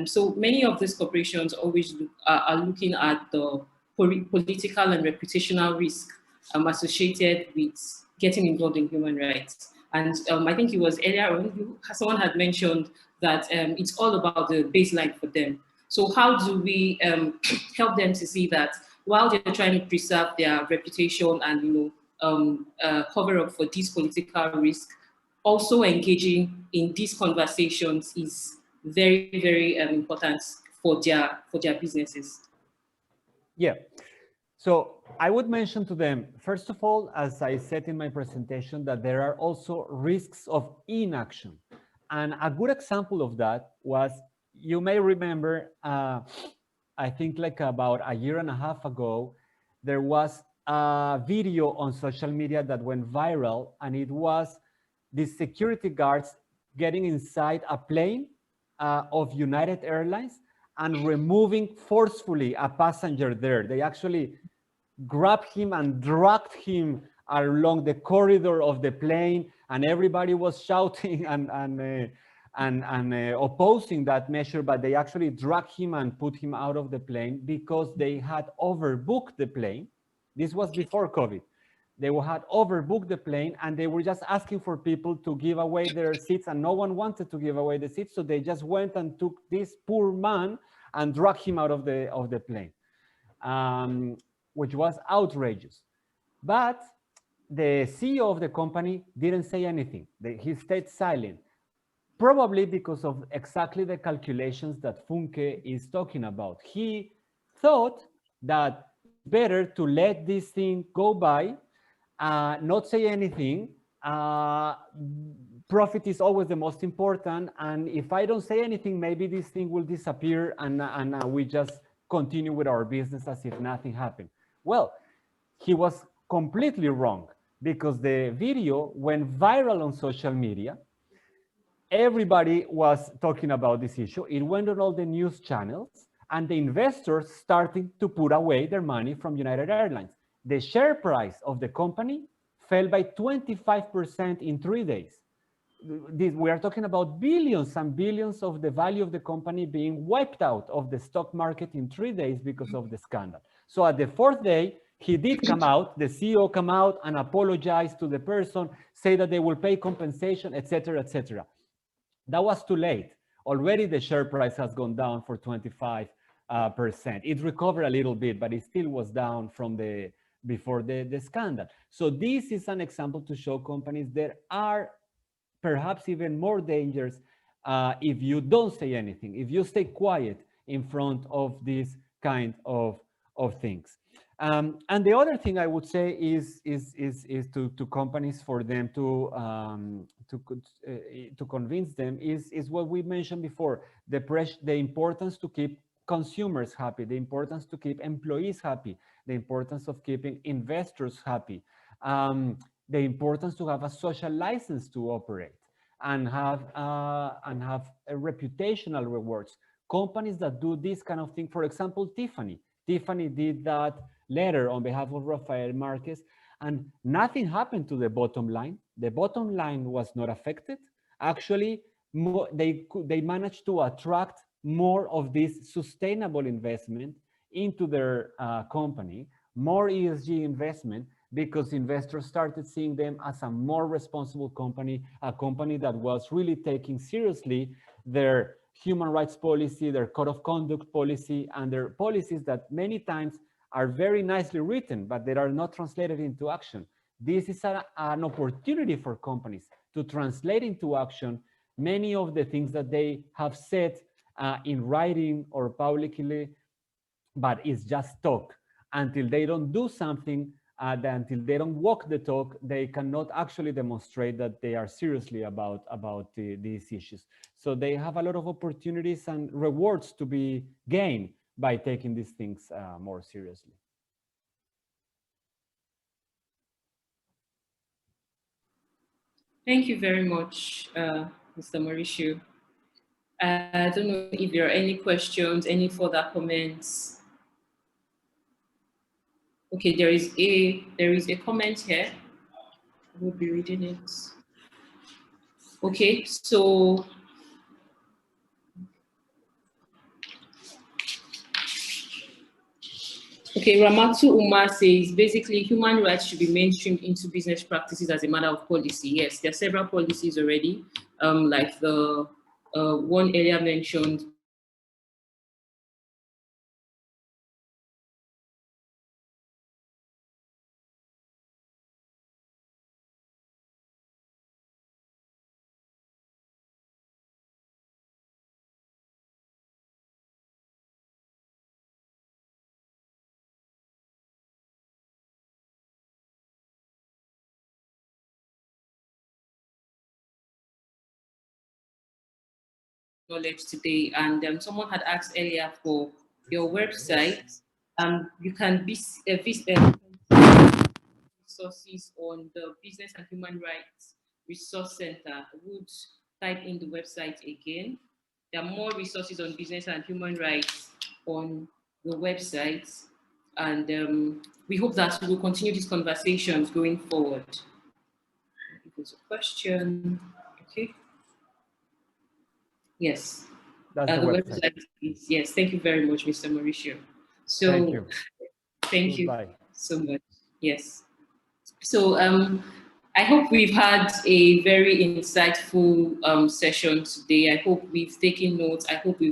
So many of these corporations always are looking at the political and reputational risk associated with getting involved in human rights. And I think it was earlier on, someone had mentioned that it's all about the baseline for them. So how do we help them to see that while they're trying to preserve their reputation and cover up for these political risks, also engaging in these conversations is very, very important for their businesses? Yeah. So I would mention to them, first of all, as I said in my presentation, that there are also risks of inaction. And a good example of that was, you may remember, I think like about a year and a half ago, there was a video on social media that went viral, and it was the security guards getting inside a plane of United Airlines and removing forcefully a passenger there. They actually grabbed him and dragged him along the corridor of the plane, and everybody was shouting and opposing that measure, but they actually dragged him and put him out of the plane because they had overbooked the plane. This was before COVID. They had overbooked the plane, and they were just asking for people to give away their seats, and no one wanted to give away the seats, so they just went and took this poor man and dragged him out of the plane, which was outrageous. But the CEO of the company didn't say anything. He stayed silent, probably because of exactly the calculations that Funke is talking about. He thought that it's better to let this thing go by, not say anything. Profit is always the most important, and if I don't say anything, maybe this thing will disappear, and we just continue with our business as if nothing happened. Well, he was completely wrong, because the video went viral on social media. Everybody was talking about this issue. It went on all the news channels, and the investors starting to put away their money from United Airlines. The share price of the company fell by 25% in 3 days. We are talking about billions and billions of the value of the company being wiped out of the stock market in 3 days because of the scandal. So at the 4th day, he did come out, the CEO come out and apologize to the person, say that they will pay compensation, etc., etc. That was too late. Already the share price has gone down for 25%. It recovered a little bit, but it still was down from before the scandal. So this is an example to show companies there are perhaps even more dangerous if you don't say anything, if you stay quiet in front of these kind of things. And the other thing I would say is to companies, for them to convince them is what we mentioned before: the importance to keep consumers happy, the importance to keep employees happy, the importance of keeping investors happy, the importance to have a social license to operate and have reputational rewards. Companies that do this kind of thing, for example, Tiffany did that letter on behalf of Rafael Marquez, and nothing happened to the bottom line. The bottom line was not affected. Actually, they managed to attract more of this sustainable investment into their company, more ESG investment, because investors started seeing them as a more responsible company, a company that was really taking seriously their human rights policy, their code of conduct policy, and their policies that many times are very nicely written, but they are not translated into action. This is an opportunity for companies to translate into action many of the things that they have said in writing or publicly, but it's just talk. Until they don't do something, until they don't walk the talk, they cannot actually demonstrate that they are seriously about these issues. So they have a lot of opportunities and rewards to be gained by taking these things more seriously. Thank you very much, Mr. Mauricio. I don't know if there are any questions, any further comments. Okay, there is a comment here. We'll be reading it. Okay, so Ramatu Umar says basically human rights should be mainstreamed into business practices as a matter of policy. Yes, there are several policies already, like the one earlier mentioned. Knowledge today, and someone had asked earlier for your website. You can visit resources on the Business and Human Rights Resource Center. I would type in the website again. There are more resources on business and human rights on the website, and we hope that we will continue these conversations going forward. If there's a question, okay. Yes. That's the website. Is, yes, thank you very much, Mr. Mauricio. So, thank you so much. Yes. So, I hope we've had a very insightful session today. I hope we've taken notes. I hope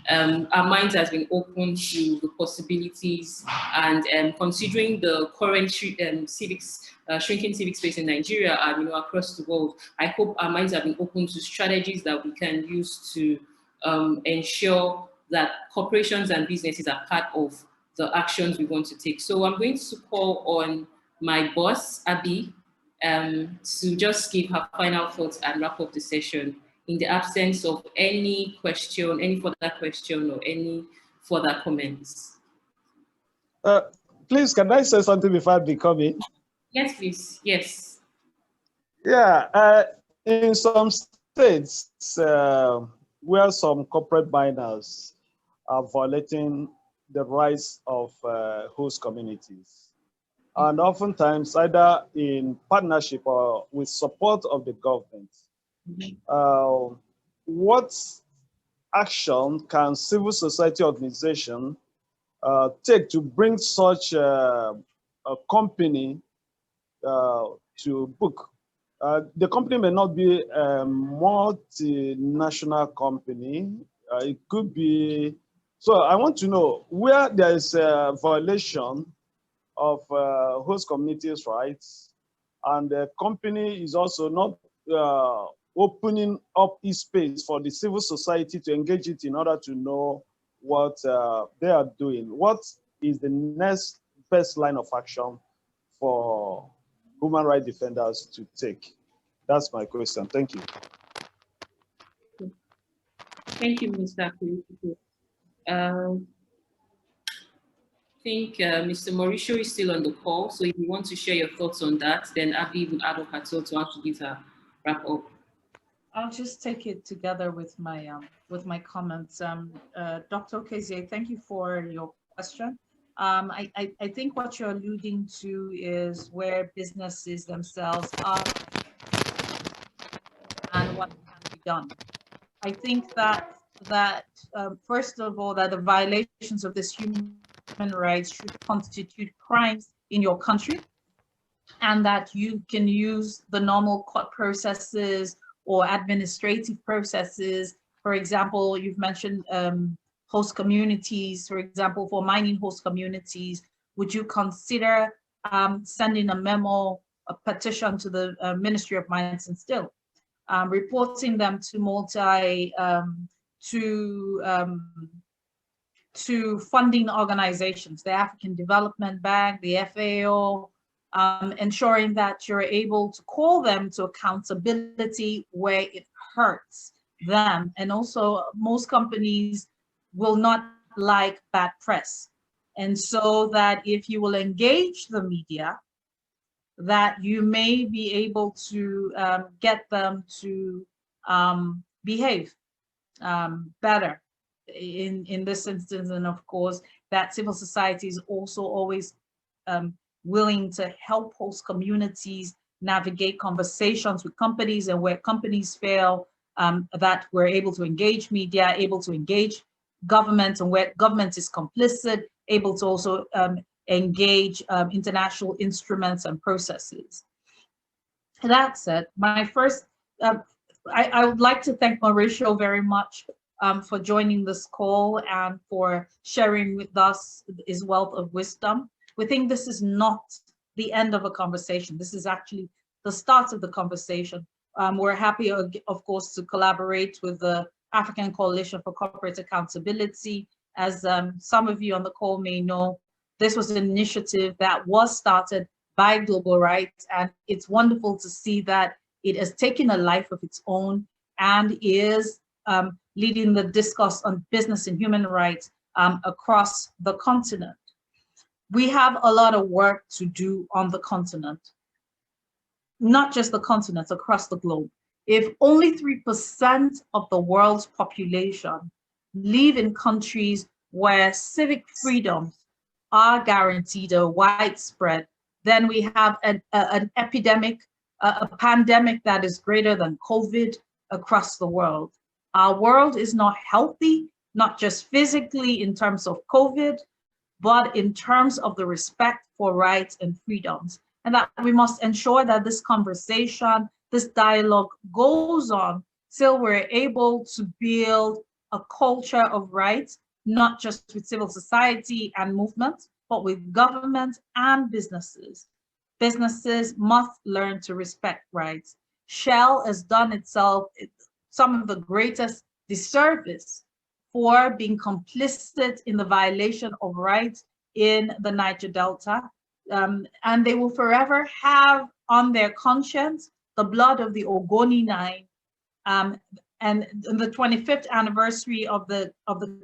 our minds has been open to the possibilities, and considering the current shrinking civic space in Nigeria and across the world, I hope our minds have been open to strategies that we can use to ensure that corporations and businesses are part of the actions we want to take. So I'm going to call on my boss, Abby, to just give her final thoughts and wrap up the session in the absence of any question, any further question or any further comments. Please, can I say something before I become in? Yes, please. Yes. Yeah, in some states where some corporate miners are violating the rights of host communities, and oftentimes either in partnership or with support of the government. What action can civil society organization take to bring such a company to book? The company may not be a multinational company. It could be. So I want to know where there is a violation of host communities' rights, and the company is also not opening up its space for the civil society to engage it in order to know what they are doing. What is the next best line of action for human rights defenders to take? That's my question. Thank you. Thank you, Mr. Akurifuku. I think Mr. Mauricio is still on the call, so if you want to share your thoughts on that, then Abby will add up her thoughts to how to give her wrap up. I'll just take it together with my comments. Dr. Okezie, thank you for your question. I think what you're alluding to is where businesses themselves are and what can be done. I think that first of all, that the violations of this human rights should constitute crimes in your country, and that you can use the normal court processes or administrative processes. For example, you've mentioned host communities. For example, for mining host communities, would you consider sending a memo, a petition to the Ministry of Mines and Steel, reporting them to funding organizations, the African Development Bank, the FAO, ensuring that you're able to call them to accountability where it hurts them. And also, most companies will not like bad press. And so that if you will engage the media, that you may be able to get them to behave better in this instance. And of course, that civil society is also always willing to help host communities navigate conversations with companies, and where companies fail, that we're able to engage media, able to engage government, and where government is complicit, able to also engage international instruments and processes. That said, my first, I would like to thank Mauricio very much for joining this call and for sharing with us his wealth of wisdom. We think this is not the end of a conversation. This is actually the start of the conversation. We're happy, of course, to collaborate with the African Coalition for Corporate Accountability. As some of you on the call may know, this was an initiative that was started by Global Rights, and it's wonderful to see that it has taken a life of its own and is leading the discourse on business and human rights across the continent. We have a lot of work to do on the continent, not just the continent, across the globe. If only 3% of the world's population live in countries where civic freedoms are guaranteed or widespread, then we have an epidemic, a pandemic that is greater than COVID across the world. Our world is not healthy, not just physically in terms of COVID, but in terms of the respect for rights and freedoms. And that we must ensure that this conversation, this dialogue goes on till we're able to build a culture of rights, not just with civil society and movements, but with government and businesses. Businesses must learn to respect rights. Shell has done itself some of the greatest disservice for being complicit in the violation of rights in the Niger Delta. And they will forever have on their conscience the blood of the Ogoni Nine, and the 25th anniversary of the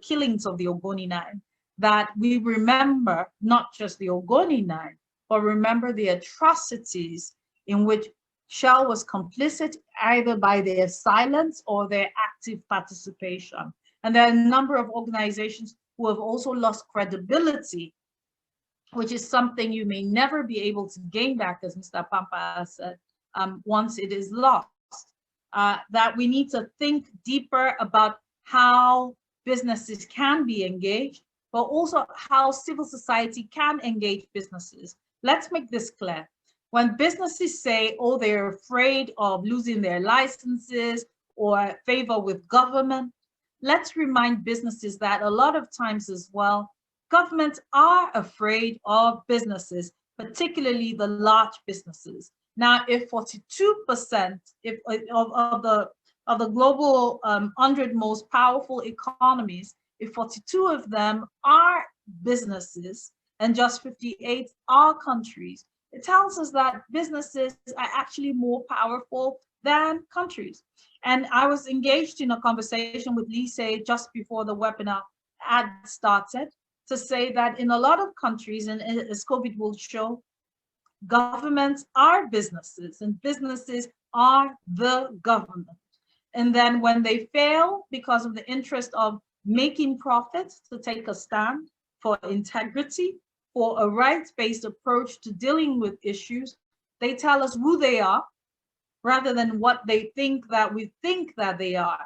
killings of the Ogoni Nine, that we remember not just the Ogoni Nine, but remember the atrocities in which Shell was complicit either by their silence or their active participation. And there are a number of organizations who have also lost credibility, which is something you may never be able to gain back, as Mr. Pampa said, once it is lost. That we need to think deeper about how businesses can be engaged, but also how civil society can engage businesses. Let's make this clear. When businesses say, oh, they're afraid of losing their licenses or favor with government, let's remind businesses that a lot of times as well, governments are afraid of businesses, particularly the large businesses. Now, if 42% of the global 100 most powerful economies, if 42 of them are businesses and just 58 are countries, it tells us that businesses are actually more powerful than countries. And I was engaged in a conversation with Lise just before the webinar had started to say that in a lot of countries, and as COVID will show, governments are businesses and businesses are the government. And then when they fail because of the interest of making profits, to take a stand for integrity, for a rights-based approach to dealing with issues, they tell us who they are rather than what they think that we think that they are,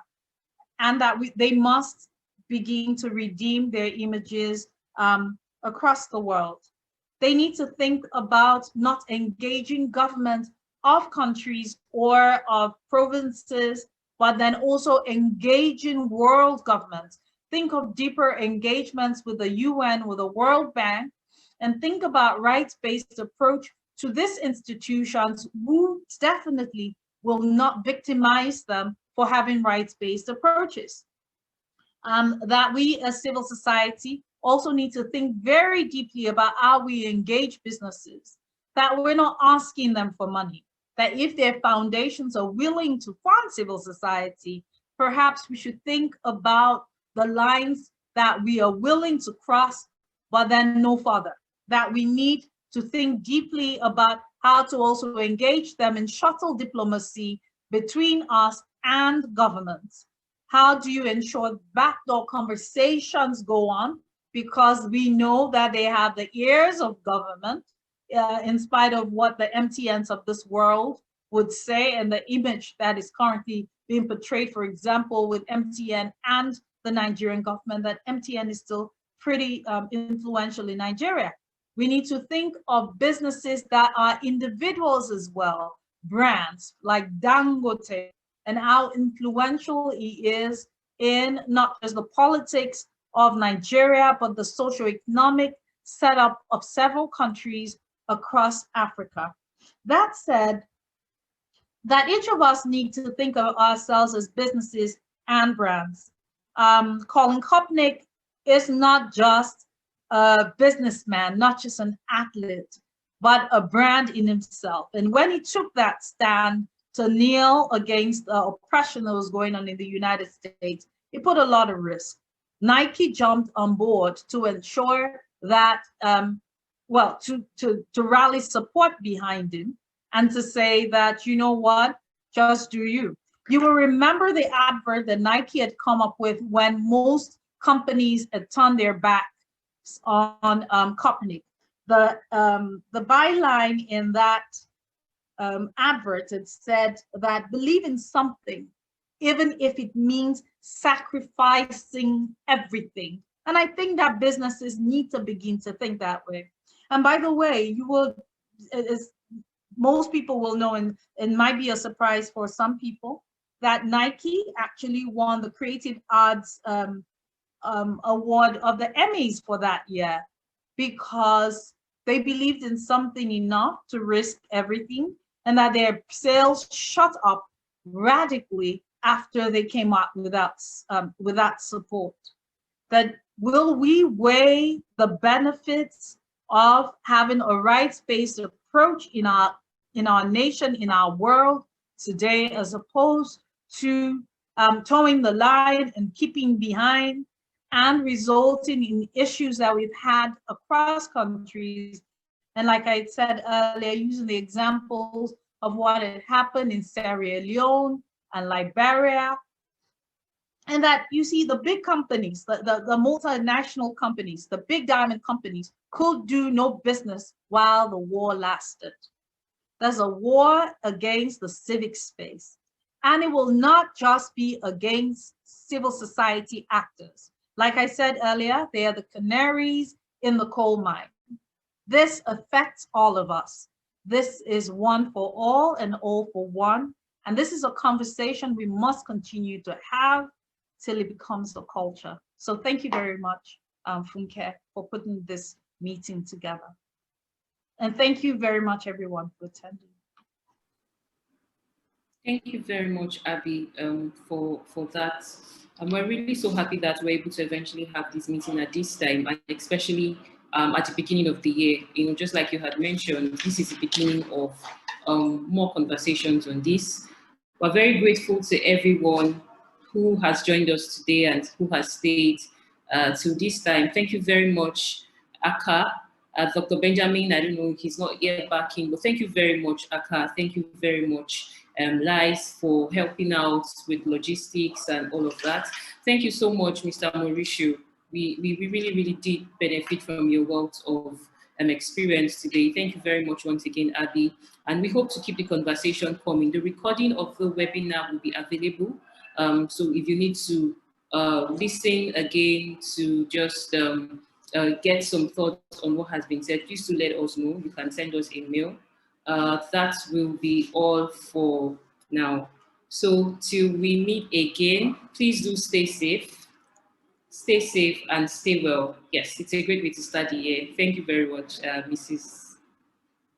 and that they must begin to redeem their images across the world. They need to think about not engaging government of countries or of provinces, but then also engaging world governments. Think of deeper engagements with the UN, with the World Bank, and think about rights-based approach to these institutions who definitely will not victimize them for having rights-based approaches. That we as civil society also need to think very deeply about how we engage businesses, that we're not asking them for money, that if their foundations are willing to fund civil society, perhaps we should think about the lines that we are willing to cross, but then no further, that we need to think deeply about how to also engage them in shuttle diplomacy between us and governments. How do you ensure backdoor conversations go on because we know that they have the ears of government, in spite of what the MTNs of this world would say and the image that is currently being portrayed, for example, with MTN and the Nigerian government, that MTN is still pretty influential in Nigeria. We need to think of businesses that are individuals as well, brands like Dangote, and how influential he is in not just the politics of Nigeria, but the socioeconomic setup of several countries across Africa. That said, that each of us need to think of ourselves as businesses and brands. Colin Kaepernick is not just a businessman, not just an athlete, but a brand in himself. And when he took that stand to kneel against the oppression that was going on in the United States, he put a lot of risk. Nike jumped on board to ensure that, to rally support behind him and to say that, you know what, just do you. You will remember the advert that Nike had come up with when most companies had turned their backs on Kaepernick. The byline in that advert had said that believe in something, even if it means sacrificing everything. And I think that businesses need to begin to think that way. And by the way, you will, as most people will know, and it might be a surprise for some people, that Nike actually won the Creative Arts Award of the Emmys for that year, because they believed in something enough to risk everything, and that their sales shot up radically after they came out with that support. That will we weigh the benefits of having a rights-based approach in our nation, in our world today, as opposed to towing the line and keeping behind and resulting in issues that we've had across countries. And like I said earlier, using the examples of what had happened in Sierra Leone and Liberia, and that you see the big companies, the multinational companies, the big diamond companies could do no business while the war lasted. There's a war against the civic space, and it will not just be against civil society actors. Like I said earlier, they are the canaries in the coal mine. This affects all of us. This is one for all and all for one. And this is a conversation we must continue to have till it becomes a culture. So thank you very much, Funke, for putting this meeting together. And thank you very much, everyone, for attending. Thank you very much, Abby, for that. We're really so happy that we're able to eventually have this meeting at this time, and especially at the beginning of the year. You know, just like you had mentioned, this is the beginning of more conversations on this. We're very grateful to everyone who has joined us today and who has stayed till this time. Thank you very much, ACCA. Dr. Benjamin, I don't know, he's not yet back in, but thank you very much, ACCA. Thank you very much, Lies, for helping out with logistics and all of that. Thank you so much, Mr. Mauricio. We really, really did benefit from your wealth of experience today. Thank you very much once again, Abby. And we hope to keep the conversation coming. The recording of the webinar will be available. So if you need to listen again to just get some thoughts on what has been said, please do let us know. You can send us a mail. That will be all for now. So till we meet again, please do stay safe. Stay safe and stay well. Yes, it's a great way to start the year. Thank you very much, Mrs.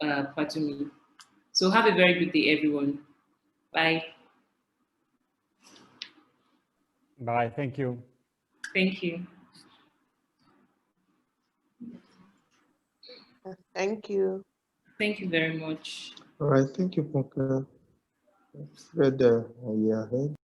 Patumi. So have a very good day, everyone. Bye. Bye, thank you. Thank you. Thank you. Thank you very much. All right, thank you, Funke. Good year ahead.